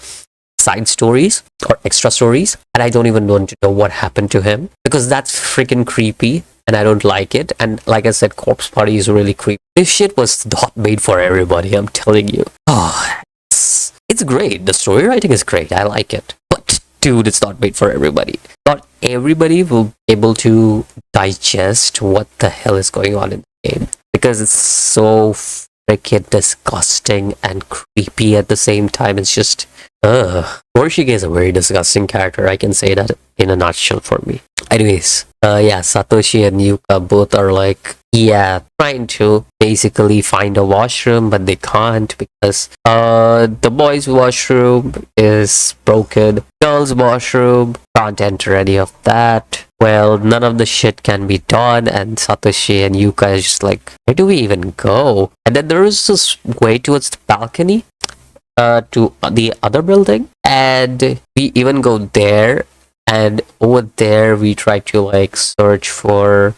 side stories or extra stories. And I don't even want to know what happened to him. Because that's freaking creepy. And I don't like it. And like I said, Corpse Party is really creepy. This shit was not made for everybody, I'm telling you. Oh, it's great. The story writing is great. I like it. But dude, it's not made for everybody. Not everybody will be able to digest what the hell is going on in the game. Because it's so freaking disgusting and creepy at the same time. It's just, Morishige is a very disgusting character. I can say that in a nutshell for me. Anyways, Satoshi and Yuka both are like, trying to basically find a washroom, but they can't because the boys' washroom is broken. Girls' washroom can't enter any of that. Well, none of the shit can be done, and Satoshi and Yuka is just like, where do we even go? And then there is this way towards the balcony to the other building, and we even go there. And over there, we try to like search for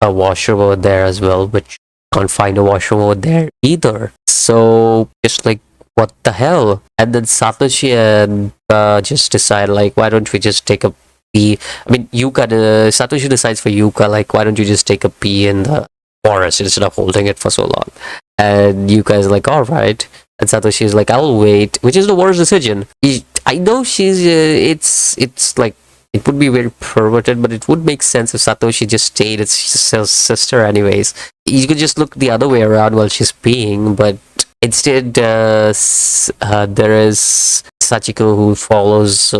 a washroom over there as well, but can't find a washroom over there either. So just like, what the hell? And then Satoshi and just decide like, why don't we just take a pee? I mean, Satoshi decides for Yuka like, why don't you just take a pee in the forest instead of holding it for so long? And Yuka is like, all right. And Satoshi is like, I'll wait, which is the worst decision. I know she's, it's like, it would be very perverted, but it would make sense if Satoshi just stayed as his sister anyways. You could just look the other way around while she's peeing, but instead, there is Sachiko who follows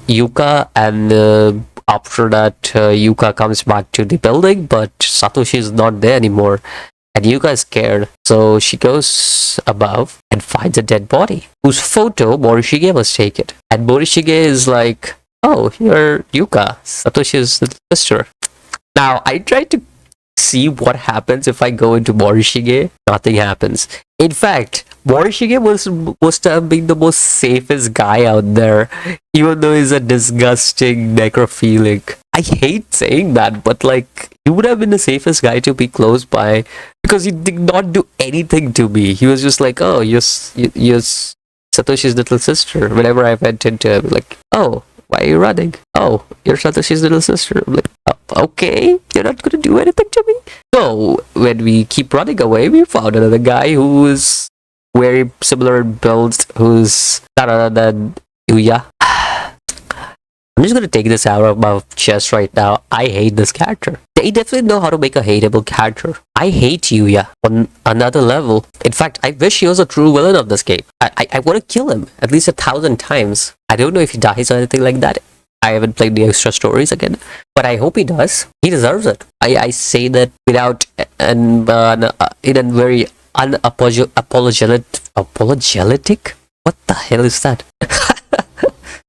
Yuka, and after that, Yuka comes back to the building, but Satoshi is not there anymore. And Yuka is scared, so she goes above and finds a dead body, whose photo Morishige was taken. And Morishige is like, oh, you're Yuka, Satoshi's little sister. Now, I tried to see what happens if I go into Morishige. Nothing happens. In fact, Morishige must have been the most safest guy out there, even though he's a disgusting necrophilic. I hate saying that, but like, he would have been the safest guy to be close by, because he did not do anything to me. He was just like, oh, you're Satoshi's little sister. Whenever I went into him, like, oh, why are you running? Oh, you're Satoshi's little sister. I'm like, okay, you're not gonna do anything to me? So, when we keep running away, we found another guy who is very similar in build, who's none other than Yuya. I'm just gonna take this out of my chest right now. I hate this character. They definitely know how to make a hateable character. I hate Yuya on another level. In fact, I wish he was a true villain of this game. I want to kill him at least 1,000 times. I don't know if he dies or anything like that. I haven't played the extra stories again, but I hope he does. He deserves it. I say that without in a very apologetic. What the hell is that?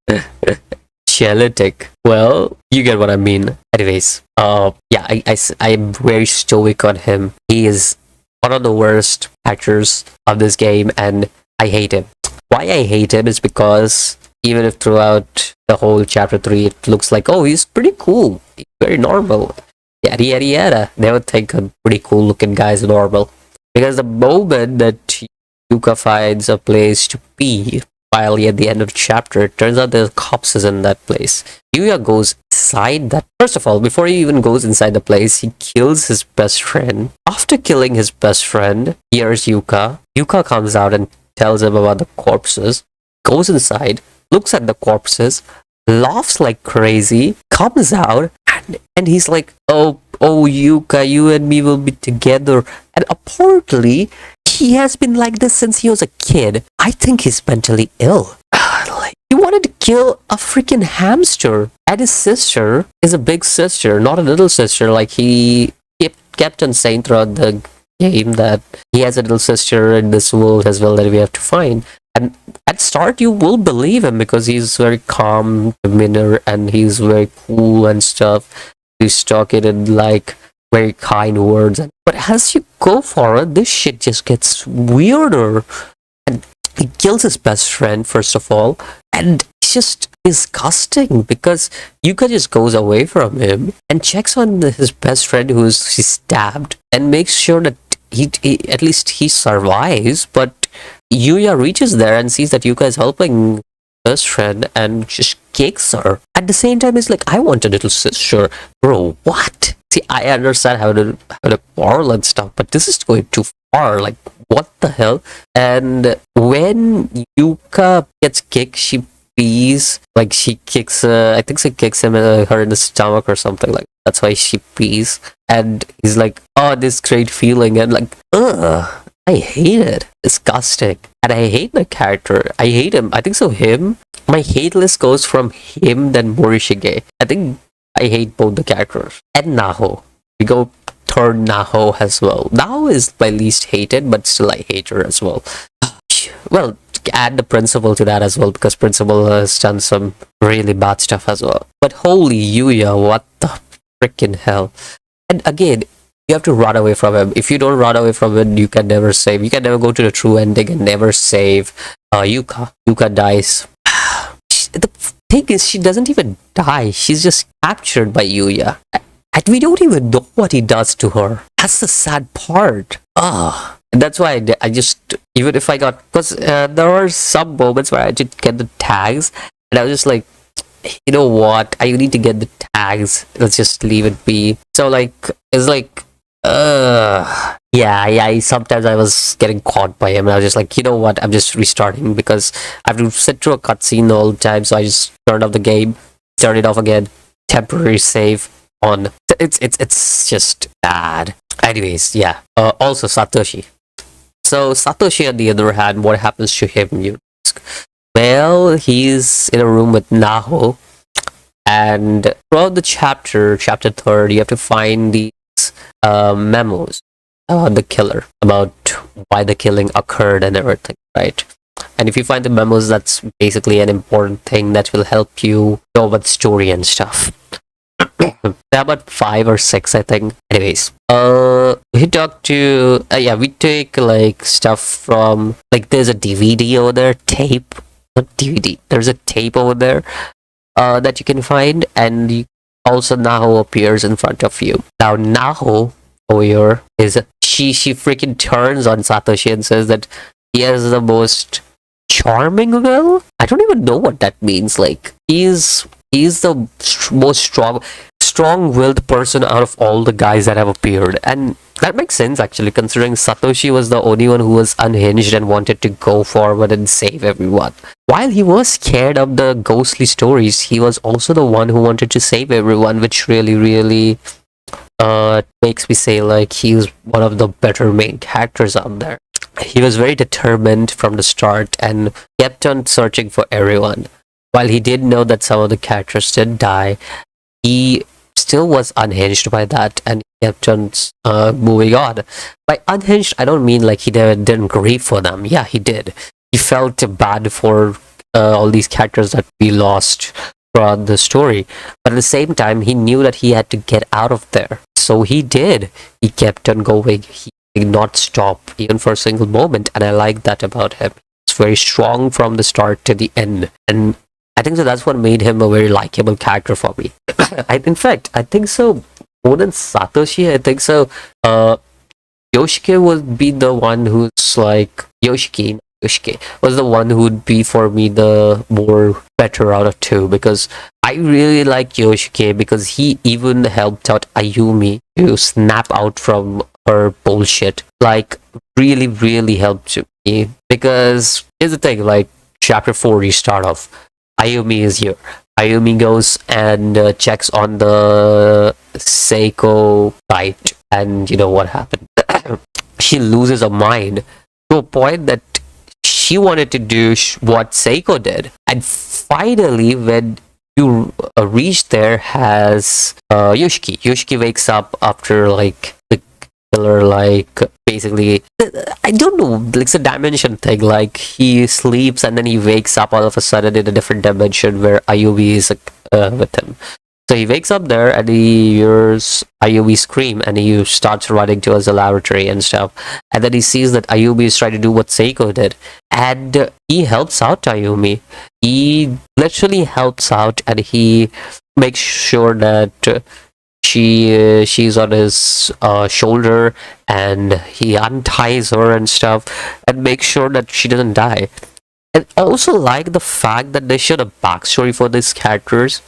Apologetic. Well, you get what I mean. Anyways, I'm very stoic on him. He is one of the worst actors of this game, and I hate him. Why I hate him is because even if throughout the whole chapter 3 it looks like, oh, he's pretty cool, he's very normal, yada. Never think a pretty cool looking guy is normal. Because the moment that Yuka finds a place to pee, finally at the end of the chapter, it turns out there's corpses in that place. Yuya goes inside that. First of all, before he even goes inside the place, he kills his best friend. After killing his best friend, here's Yuka. Yuka comes out and tells him about the corpses, goes inside, looks at the corpses, laughs like crazy, comes out, and he's like, oh Yuka, you and me will be together. And apparently, he has been like this since he was a kid. I think he's mentally ill. He wanted to kill a freaking hamster. And his sister is a big sister, not a little sister. Like he kept on saying throughout the game that he has a little sister in this world as well that we have to find. And at start you will believe him because he's very calm demeanor and he's very cool and stuff. He's talking in like very kind words. But as you go forward, this shit just gets weirder. And he kills his best friend, first of all. And it's just disgusting because Yuka just goes away from him and checks on his best friend who's stabbed and makes sure that he at least he survives. But Yuya reaches there and sees that Yuka is helping best friend and just kicks her. At the same time, it's like, I want a little sister. Bro, what? See, I understand how to quarrel and stuff, but this is going too far. Like, what the hell? And when Yuka gets kicked, she pees. Like, she kicks, I think she kicks him her in the stomach or something like that. That's why she pees. And he's like, oh, this great feeling. And like, ugh. I hate it. Disgusting. And I hate the character. I hate him. I think so him. My hate list goes from him then Morishige. I think I hate both the characters. And Naho. We go third Naho as well. Naho is my least hated, but still I hate her as well. Well, add the principal to that as well, because principal has done some really bad stuff as well. But holy Yuya, what the freaking hell. And again, you have to run away from him. If you don't run away from him, you can never save. You can never go to the true ending and never save Yuka. Yuka dies. The thing is, she doesn't even die. She's just captured by Yuya. And we don't even know what he does to her. That's the sad part. And that's why I just, even if I got, because there were some moments where I did get the tags, and I was just like, you know what? I need to get the tags. Let's just leave it be. So like, it's like, yeah, sometimes I was getting caught by him and I was just like, you know what, I'm just restarting because I have to sit through a cutscene all the time, so I just turned off the game, turned it off again, temporary save on. It's just bad. Anyways, yeah. Also Satoshi. So Satoshi, on the other hand, what happens to him, you ask? Well, he's in a room with Naho, and throughout the chapter 3rd, you have to find these memos about the killer, about why the killing occurred and everything, right? And if you find the memos, that's basically an important thing that will help you know about the story and stuff. There are about 5 or 6, I think. Anyways, we talk to we take like stuff from, like, there's a DVD over there, tape, not DVD. There's a tape over there that you can find, and also Naho appears in front of you. Now Naho over here is she freaking turns on Satoshi and says that he has the most charming will. I don't even know what that means. Like, he's the most strong-willed person out of all the guys that have appeared, and that makes sense actually, considering Satoshi was the only one who was unhinged and wanted to go forward and save everyone. While he was scared of the ghostly stories, he was also the one who wanted to save everyone, which really makes me say like he's one of the better main characters out there. He was very determined from the start and kept on searching for everyone. While he did know that some of the characters did die, he still was unhinged by that and kept on moving on. By unhinged, I don't mean like he didn't grieve for them. Yeah, he did. He felt bad for all these characters that we lost throughout the story. But at the same time, he knew that he had to get out of there. So he did. He kept on going. He did not stop even for a single moment. And I like that about him. He's very strong from the start to the end. And I think so that's what made him a very likable character for me. I think so. More than Satoshi, I think so. Yoshike would be the one who's like Yoshike was the one who would be for me the more better out of two, because I really like Yoshike because he even helped out Ayumi to snap out from her bullshit. Like, really helped me, because here's the thing, like chapter 4 you start off, Ayumi is here. Ayumi goes and checks on the Seiko site, and you know what happened. She loses her mind to a point that she wanted to do what Seiko did. And finally, when you reach there, has Yoshiki. Yoshiki wakes up after like the killer, like basically, I don't know, like it's a dimension thing. Like he sleeps and then he wakes up all of a sudden in a different dimension where Ayumi is with him. So he wakes up there and he hears Ayubi scream and he starts running towards the laboratory and stuff. And then he sees that Ayubi is trying to do what Seiko did. And he helps out Ayumi. He literally helps out and he makes sure that she's on his shoulder and he unties her and stuff and makes sure that she doesn't die. And also like the fact that they showed a backstory for these characters.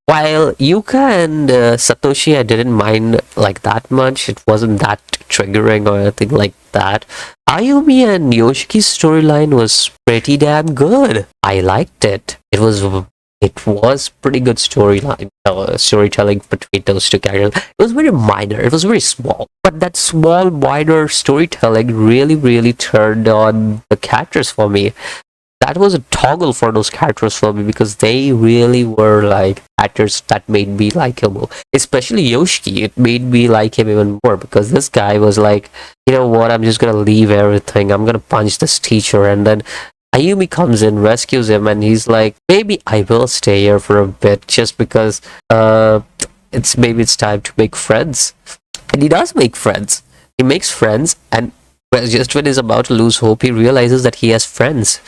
While Yuka and Satoshi, I didn't mind like that much. It wasn't that triggering or anything like that. Ayumi and Yoshiki's storyline was pretty damn good. I liked it. It was pretty good storytelling between those two characters. It was very minor. It was very small, but that small minor storytelling really turned on the characters for me. That was a toggle for those characters for me because they really were like actors that made me likable. Especially Yoshiki, it made me like him even more because this guy was like, you know what, I'm just gonna leave everything. I'm gonna punch this teacher, and then Ayumi comes in, rescues him, and he's like, maybe I will stay here for a bit just because it's time to make friends. And he does make friends. He makes friends, and just when he's about to lose hope, he realizes that he has friends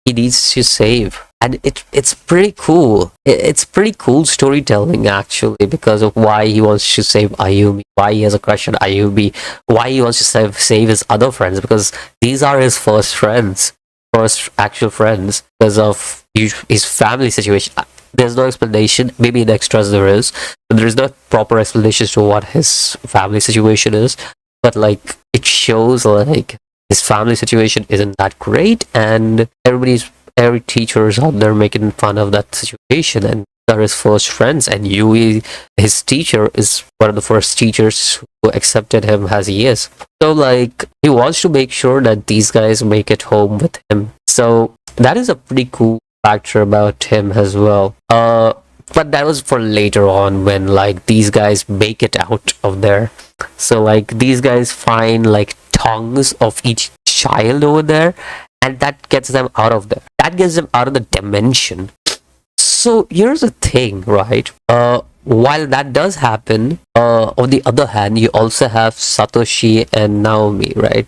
he needs to save. And it's pretty cool. It's pretty cool storytelling actually because of why he wants to save Ayumi, why he has a crush on Ayumi, why he wants to save his other friends, because these are his first actual friends because of his family situation. There's no explanation. Maybe in extras there is, but there is no proper explanation to what his family situation is. But like it shows like his family situation isn't that great, and every teacher is out there making fun of that situation, and they're his first friends. And Yui, his teacher, is one of the first teachers who accepted him as he is. So like he wants to make sure that these guys make it home with him. So that is a pretty cool factor about him as well. But that was for later on when like these guys make it out of there. So like these guys find like tongues of each child over there, and that gets them out of there. That gets them out of the dimension. So here's the thing, right? While that does happen, on the other hand, you also have Satoshi and Naomi, right?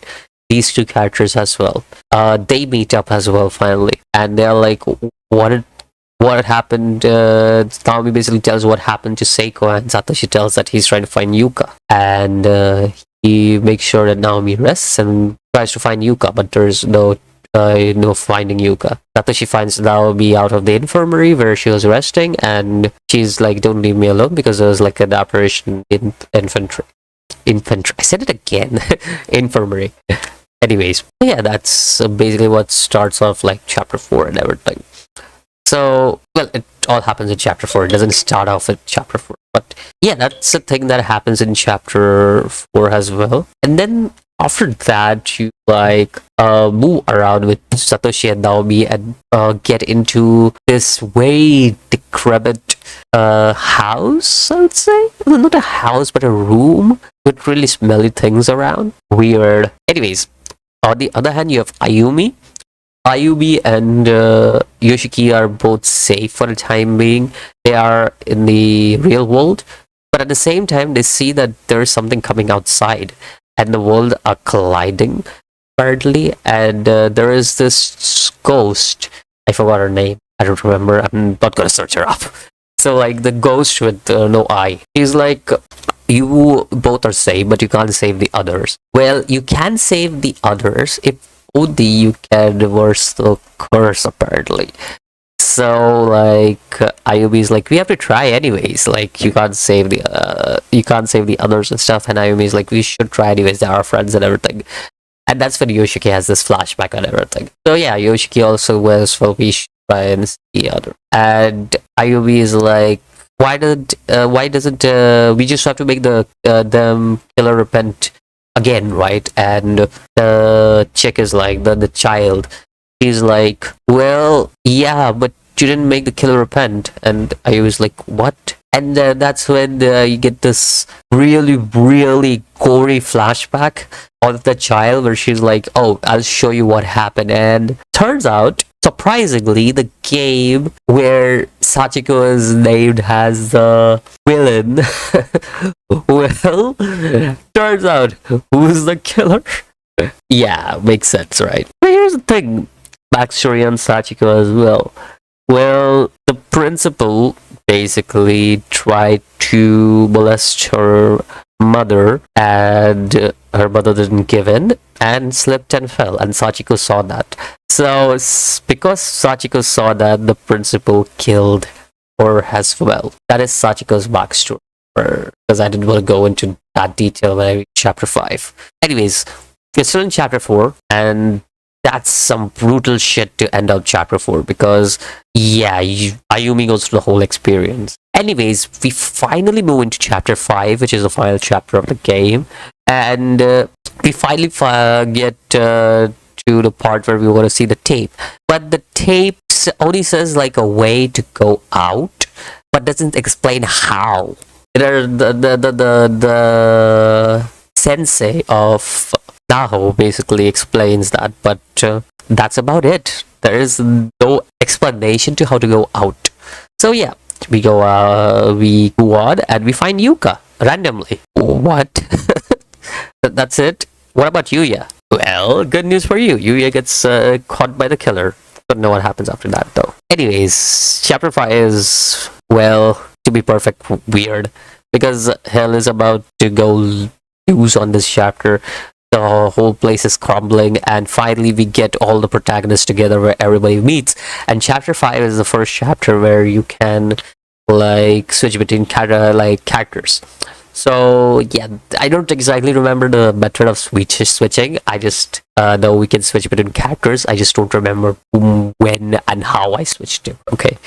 These two characters as well. They meet up as well finally, and they're like, what happened? Naomi basically tells what happened to Seiko, and Satoshi tells that he's trying to find Yuka, and he makes sure that Naomi rests and tries to find Yuka, but there's no finding Yuka. Satoshi finds Naomi out of the infirmary where she was resting, and she's like, "Don't leave me alone," because there was like an apparition in infantry. I said it again, infirmary. Anyways, yeah, that's basically what starts off like chapter 4 and everything. So, well, it all happens in chapter 4. It doesn't start off at chapter 4. But yeah, that's the thing that happens in chapter 4 as well. And then after that, you like move around with Satoshi and Naomi and get into this very decrepit house, I would say. Well, not a house, but a room with really smelly things around. Weird. Anyways, on the other hand, you have Ayumi and Yoshiki are both safe for the time being. They are in the real world, but at the same time, they see that there is something coming outside, and the world are colliding apparently. And there is this ghost. I forgot her name. I don't remember. I'm not gonna search her up. So like the ghost with no eye. He's like, you both are safe, but you can't save the others. Well, you can save the others if only you can reverse the curse apparently. So like Ayumi's like, we have to try anyways. Like you can't save the others and stuff. And Ayumi's like, we should try anyways. They're our friends and everything. And that's when Yoshiki has this flashback and everything. So yeah, Yoshiki also wears, well, we should try and see the other. And Ayumi is like, why doesn't we just have to make them killer repent again, right? And the chick is like, the child, he's like, well, yeah, but you didn't make the killer repent. And I was like, what? And that's when you get this really gory flashback of the child where she's like, oh, I'll show you what happened. And turns out surprisingly, the game where Sachiko is named as the villain, well, turns out who's the killer? Yeah, makes sense, right? But here's the thing, backstory on Sachiko as well. Well, the principal basically tried to molest her mother, and her mother didn't give in and slipped and fell, and Sachiko saw that. So, because Sachiko saw that, the principal killed her as well. That is Sachiko's backstory. Because I didn't want to go into that detail when I read chapter 5. Anyways, we're still in chapter 4, and that's some brutal shit to end out chapter 4 because, yeah, Ayumi goes through the whole experience. Anyways, we finally move into chapter 5, which is the final chapter of the game, and we finally get to the part where we want to see the tape. But the tape only says like a way to go out, but doesn't explain how. The sensei of Naho basically explains that, but that's about it. There is no explanation to how to go out. So yeah, we go on and we find Yuka randomly. What? That's it? What about Yuya? Well, good news for you. Yuya gets caught by the killer. Don't know what happens after that though. Anyways, chapter 5 is, well, to be perfect, weird. Because hell is about to go loose on this chapter. The whole place is crumbling, and finally we get all the protagonists together where everybody meets. And chapter 5 is the first chapter where you can like switch between characters. So yeah, I don't exactly remember the method of switching. I just know we can switch between characters. I just don't remember whom, when, and how I switched to. Okay,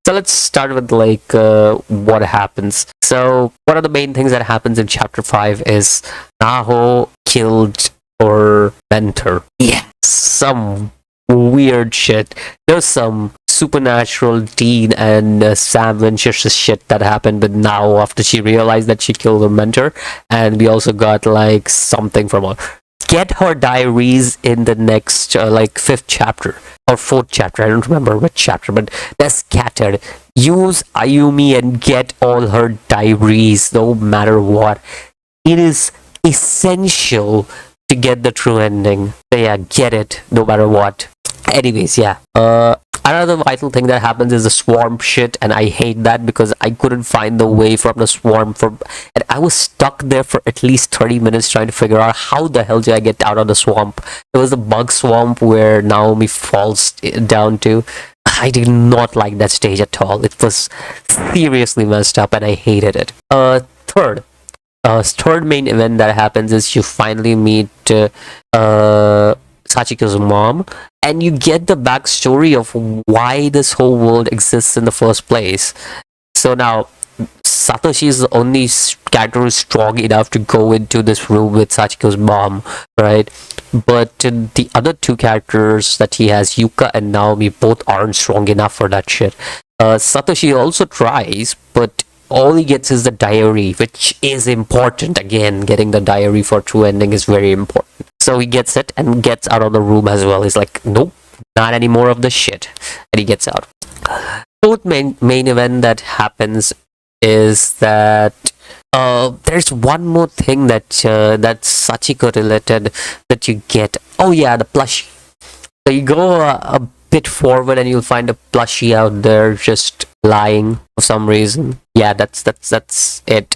so let's start with like what happens. So one of the main things that happens in chapter 5 is Naho killed her mentor. Yeah, some weird shit. There's some supernatural teen and Sam Winchester's shit that happened with Now after she realized that she killed her mentor, and we also got like something from her. Get her diaries in the next like 5th chapter or 4th chapter. I don't remember which chapter, but they're scattered. Use Ayumi and get all her diaries, no matter what. It is essential to get the true ending. So yeah, get it no matter what. Anyways, yeah. Another vital thing that happens is the swamp shit, and I hate that because I couldn't find the way from the swamp and I was stuck there for at least 30 minutes trying to figure out how the hell do I get out of the swamp. It was the bug swamp where Naomi falls down to. I did not like that stage at all. It was seriously messed up and I hated it. Third main event that happens is you finally meet Sachiko's mom, and you get the backstory of why this whole world exists in the first place. So now Satoshi is the only character who's strong enough to go into this room with Sachiko's mom, right? But the other two characters that he has, Yuka and Naomi, both aren't strong enough for that shit. Satoshi also tries, but all he gets is the diary, which is important. Again, getting the diary for true ending is very important. So he gets it and gets out of the room as well. He's like, nope, not any more of this shit. And he gets out. Fourth main event that happens is that there's one more thing that's Sachiko related that you get. Oh yeah, the plushie. So you go a bit forward and you'll find a plushie out there just lying for some reason. Yeah, that's it.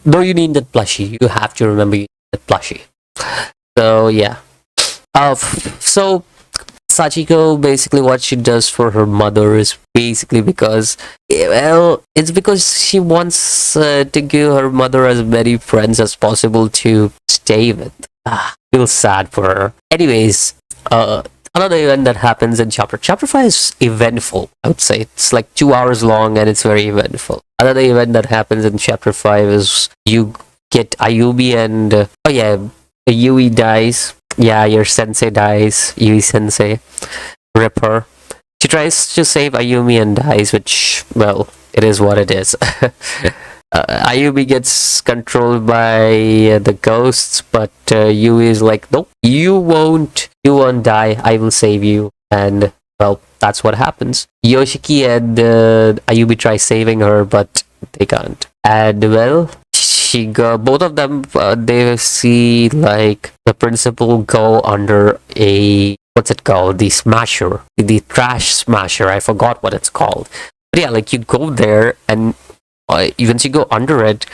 Though you need that plushie, you have to remember you need that plushie. So yeah. So Sachiko, basically what she does for her mother is basically because, well, it's because she wants to give her mother as many friends as possible to stay with. Feel sad for her. Anyways, another event that happens in chapter 5 is eventful. I would say it's like 2 hours long and it's very eventful. Another event that happens in chapter 5 is you get Ayumi and oh yeah, Yui dies. Yeah, your sensei dies. Yui sensei. Rip her. She tries to save Ayumi and dies, which, well, it is what it is. Ayumi gets controlled by the ghosts, but Yui is like, nope, you won't die. I will save you. And well, that's what happens. Yoshiki and Ayubi try saving her, but they can't. And well, both of them, they see like the principal go under a, what's it called? The smasher, the trash smasher. I forgot what it's called. But yeah, like you go there, and once you go under it,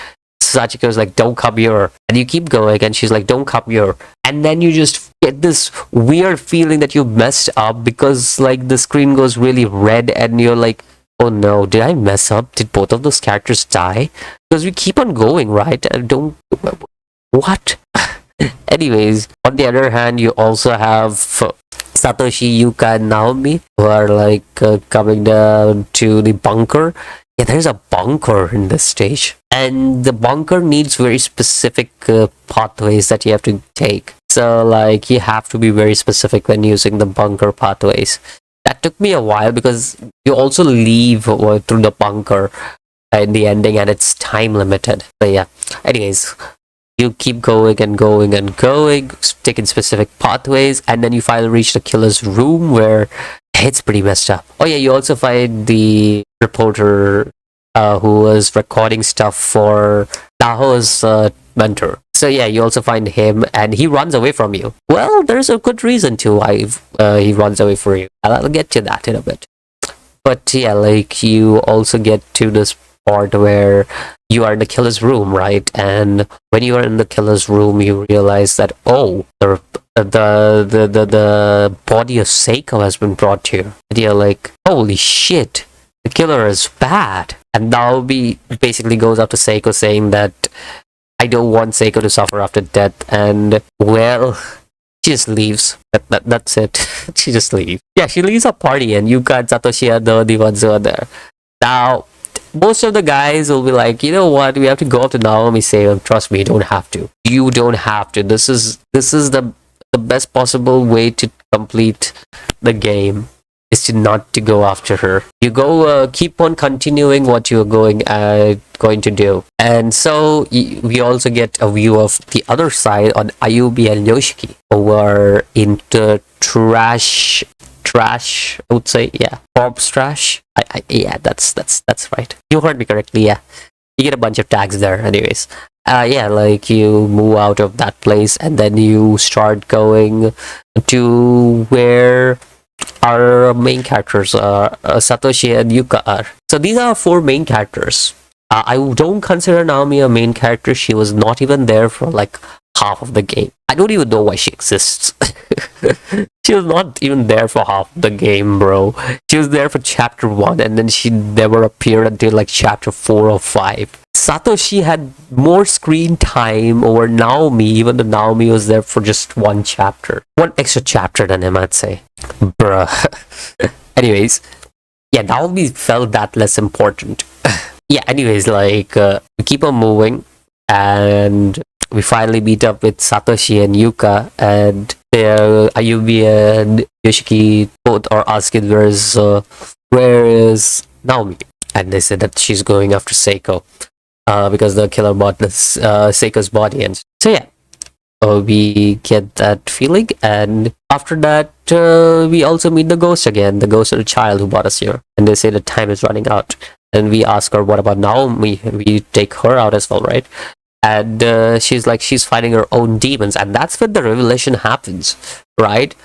Sachiko's like, don't come here. And you keep going, and she's like, don't come here. And then you just get this weird feeling that you messed up, because like the screen goes really red, and you're like, oh no, did I mess up? Did both of those characters die? Because we keep on going, right? I don't. What? Anyways, on the other hand, you also have Satoshi, Yuka, and Naomi, who are like coming down to the bunker. Yeah, there's a bunker in this stage, and the bunker needs very specific pathways that you have to take. So like you have to be very specific when using the bunker pathways. That took me a while, because you also leave through the bunker in the ending, and it's time limited. But yeah, anyways, you keep going and going and going, taking specific pathways, and then you finally reach the killer's room, where it's pretty messed up. Oh yeah, you also find the reporter who was recording stuff for Taho's mentor. So yeah, you also find him, and he runs away from you. Well, there's a good reason to why he runs away from you. I'll get to that in a bit. But yeah, like you also get to this part where you are in the killer's room, right? And when you are in the killer's room, you realize that, oh, the body of Seiko has been brought here. And you're like, holy shit, the killer is bad. And Naomi basically goes up to Seiko saying that, I don't want Seiko to suffer after death. And well, she just leaves. That's it. She just leaves. Yeah, she leaves a party, and Yuka and Satoshi are the only ones who are there. Now, most of the guys will be like, you know what, we have to go up to Naomi, say, trust me, you don't have to. You don't have to. This is the best possible way to complete the game, is to not to go after her. You go keep on continuing what you're going to do. And so we also get a view of the other side on Ayubi and Yoshiki, who are into trash, I would say. Yeah, corpse trash. Yeah, that's right. You heard me correctly. Yeah, you get a bunch of tags there. Anyways, yeah, like you move out of that place, and then you start going to where our main characters, Satoshi and Yuka, are. So these are 4 main characters. I don't consider Naomi a main character. She was not even there for like half of the game. I don't even know why she exists. She was not even there for half the game, bro. She was there for chapter 1, and then she never appeared until like chapter 4 or 5. Satoshi had more screen time over Naomi, even though Naomi was there for just 1 chapter. 1 extra chapter than him, I'd say. Bruh. Anyways, yeah, Naomi felt that less important. Yeah, anyways, like, we keep on moving, and we finally meet up with Satoshi and Yuka, and Ayubi and Yoshiki both are asking where is Naomi, and they said that she's going after Seiko, because the killer bought Seiko's body. And so yeah, we get that feeling, and after that we also meet the ghost again, the ghost of the child who brought us here, and they say the time is running out, and we ask her, what about Naomi? We take her out as well, right? And she's like, she's fighting her own demons, and that's when the revelation happens, right?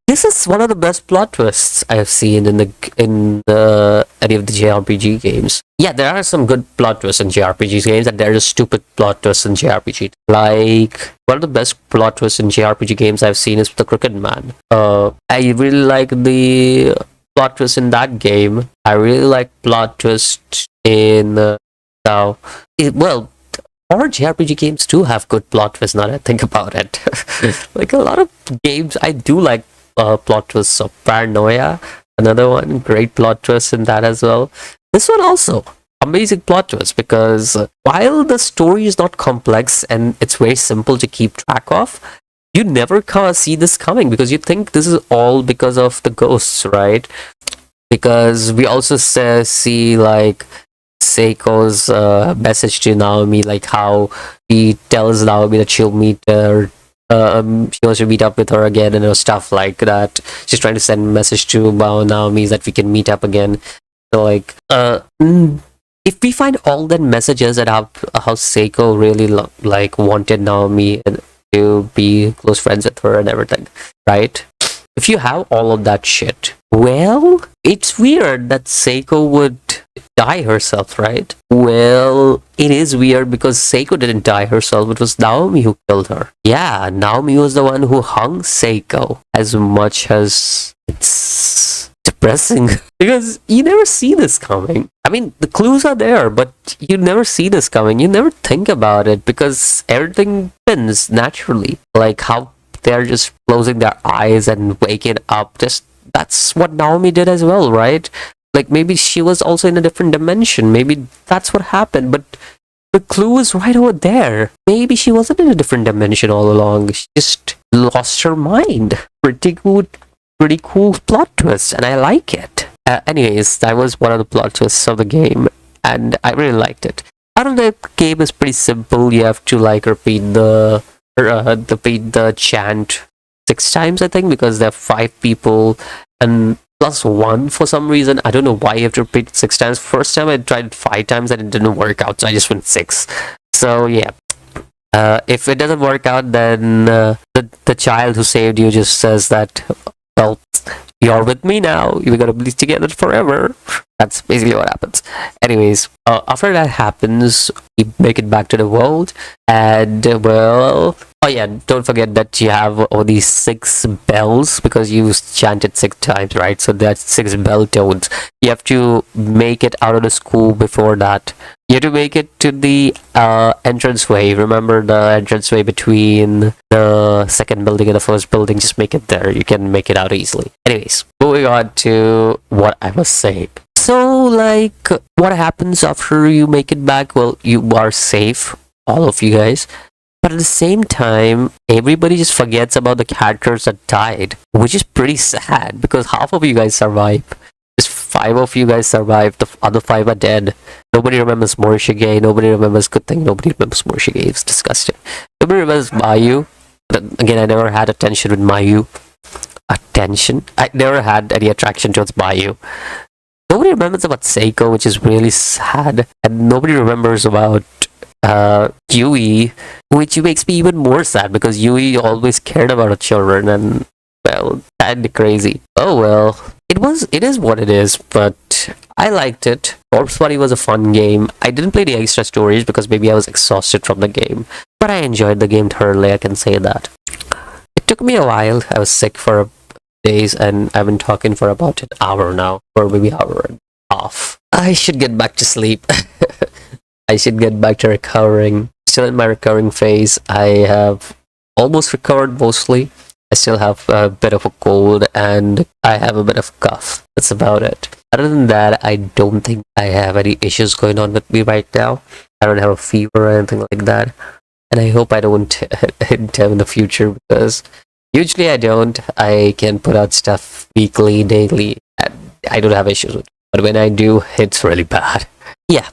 This is one of the best plot twists I've seen in any of the JRPG games. Yeah, there are some good plot twists in JRPG games, and there are stupid plot twists in JRPG. Like, one of the best plot twists in JRPG games I've seen is the Crooked Man. I really like the plot twist in that game. I really like plot twist in or JRPG games do have good plot twists, now that I think about it. Like a lot of games, I do like plot twists. So Paranoia, another one, great plot twist in that as well. This one also, amazing plot twist, because while the story is not complex and it's very simple to keep track of, you never see this coming, because you think this is all because of the ghosts, right? Because we also see like Seiko's message to Naomi, like how he tells Naomi that she'll meet her She wants to meet up with her again and stuff like that. She's trying to send a message to Bao Naomi that we can meet up again. So like, if we find all the messages and how Seiko really like wanted Naomi to be close friends with her and everything, right? If you have all of that shit, well, it's weird that Seiko would die herself, right? Well, it is weird because Seiko didn't die herself. It was Naomi who killed her. Yeah, Naomi was the one who hung Seiko. As much as it's depressing because you never see this coming. I mean, the clues are there, but you never see this coming. You never think about it because everything happens naturally. Like how they're just closing their eyes and waking up. Just that's what Naomi did as well, right? Like maybe she was also in a different dimension. Maybe that's what happened, but the clue is right over there. Maybe she wasn't in a different dimension all along. She just lost her mind. Pretty cool plot twist, and I like it. Anyways, that was one of the plot twists of the game, and I really liked it. Out of the game is pretty simple. You have to like repeat the chant 6 times, I think, because there are 5 people and plus 1 for some reason. I don't know why you have to repeat it 6 times. First time I tried it 5 times and it didn't work out, so I just went 6. So yeah. If it doesn't work out, then the child who saved you just says that, well, you're with me now. We're gonna be together forever. That's basically what happens. Anyways, after that happens, we make it back to the world, and well, oh yeah, don't forget that you have all these 6 bells because you chanted 6 times, right? So that's 6 bell tones. You have to make it out of the school before that. You have to make it to the entranceway. Remember the entranceway between the second building and the first building? Just make it there. You can make it out easily. Anyways, moving on to what I was saying. So, like, what happens after you make it back? Well, you are safe, all of you guys. But at the same time, everybody just forgets about the characters that died, which is pretty sad because half of you guys survive. Just 5 of you guys survived. The other 5 are dead. Nobody remembers Morishige. Nobody remembers Good Thing. Nobody remembers Morishige. It's disgusting. Nobody remembers Mayu. But again, I never had attention with Mayu. Attention? I never had any attraction towards Mayu. Nobody remembers about Seiko, which is really sad. And nobody remembers about Yui, which makes me even more sad because Yui always cared about her children, and well, kinda crazy. Oh well, it is what it is, but I liked it. Corpse Party was a fun game. I didn't play the extra stories because maybe I was exhausted from the game, but I enjoyed the game thoroughly, I can say that. It took me a while. I was sick for days, and I've been talking for about an hour now, or maybe an hour and a half. I should get back to sleep. I should get back to recovering. Still in my recovering phase. I have almost recovered mostly. I still have a bit of a cold and I have a bit of cough. That's about it. Other than that, I don't think I have any issues going on with me right now. I don't have a fever or anything like that. And I hope I don't hit them in the future because usually I don't. I can put out stuff weekly, daily, and I don't have issues with it. But when I do, it's really bad. Yeah.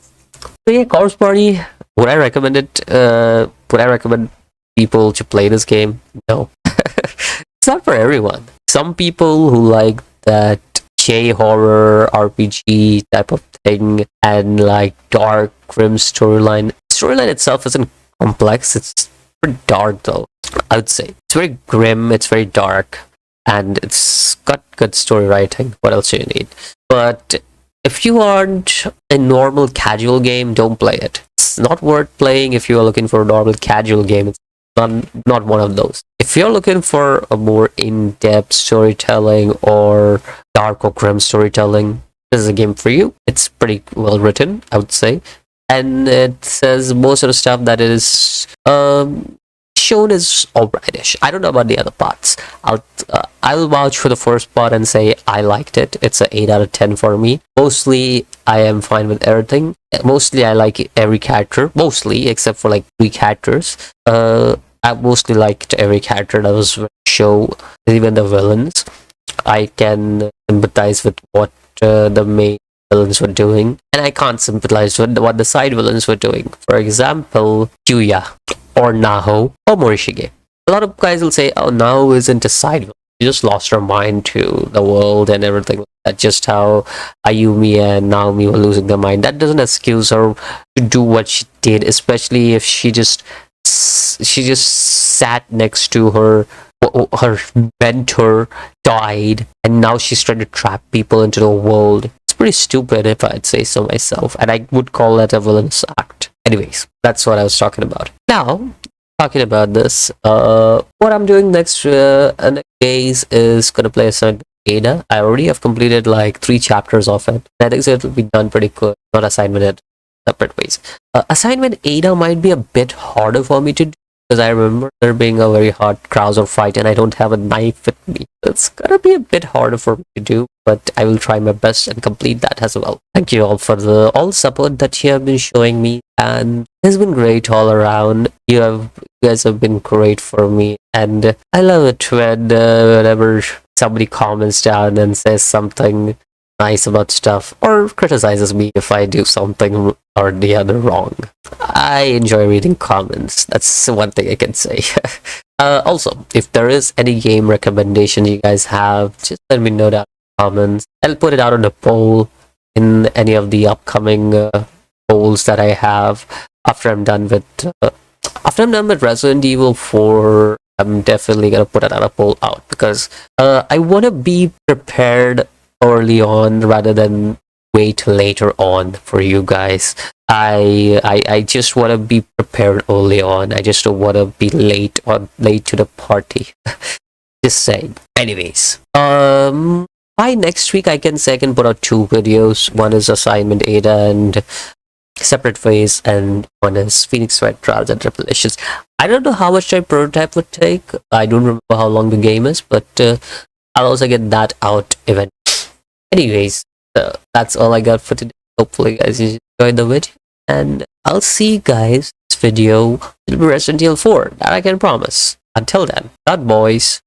So yeah, Corpse Party. Would I recommend it? Would I recommend people to play this game? No. It's not for everyone. Some people who like that J-horror RPG type of thing and like dark, grim storyline. Storyline itself isn't complex. It's pretty dark though, I would say. It's very grim, it's very dark, and it's got good story writing. What else do you need? But if you aren't a normal casual game, don't play it. It's not worth playing if you are looking for a normal casual game. It's not one of those. If you're looking for a more in-depth storytelling or dark or grim storytelling, this is a game for you. It's pretty well written, I would say, and it says most of the stuff that is shown is alrightish. I don't know about the other parts. I'll vouch for the first part and say I liked it. It's a 8 out of 10 for me. Mostly I am fine with everything. Mostly I like every character. Mostly, except for like 3 characters. I mostly liked every character that was shown, even the villains. I can sympathize with what the main villains were doing, and I can't sympathize with what the side villains were doing. For example, Kyuya, or Naho, or Morishige. A lot of guys will say, "Oh, now isn't a side villain. She just lost her mind to the world and everything." That's just how Ayumi and Naomi were losing their mind. That doesn't excuse her to do what she did, especially if she just sat next to her mentor died, and now she's trying to trap people into the world. It's pretty stupid, if I'd say so myself, and I would call that a villainous act. Anyways, that's what I was talking about. Now, talking about this, what I'm doing next days is gonna play assignment Ada. I already have completed like 3 chapters of it. I think so it'll be done pretty quick. Not assignment at separate ways. Assignment Ada might be a bit harder for me to do because I remember there being a very hard Krauser fight and I don't have a knife with me. It's gonna be a bit harder for me to do, but I will try my best and complete that as well. Thank you all for all the support that you have been showing me, and it's been great all around. You guys have been great for me, and I love it when whenever somebody comments down and says something nice about stuff or criticizes me if I do something or the other wrong. I enjoy reading comments. That's one thing I can say. Also, if there is any game recommendation you guys have, just let me know down in the comments. I'll put it out on a poll in any of the upcoming polls that I have after I'm done with Resident Evil 4. I'm definitely gonna put another poll out because I want to be prepared early on rather than wait later on for you guys. I just want to be prepared early on. I just don't want to be late to the party. Just saying. Anyways, by next week I can say I can put out 2 videos. One is assignment Ada and separate ways, and one is Phoenix Wright Trials and Tribulations. I don't know how much time prototype would take. I don't remember how long the game is, but I'll also get that out eventually. Anyways, that's all I got for today. Hopefully you guys enjoyed the video, and I'll see you guys in this video. It'll be Resident Evil 4, that I can promise. Until then, God boys.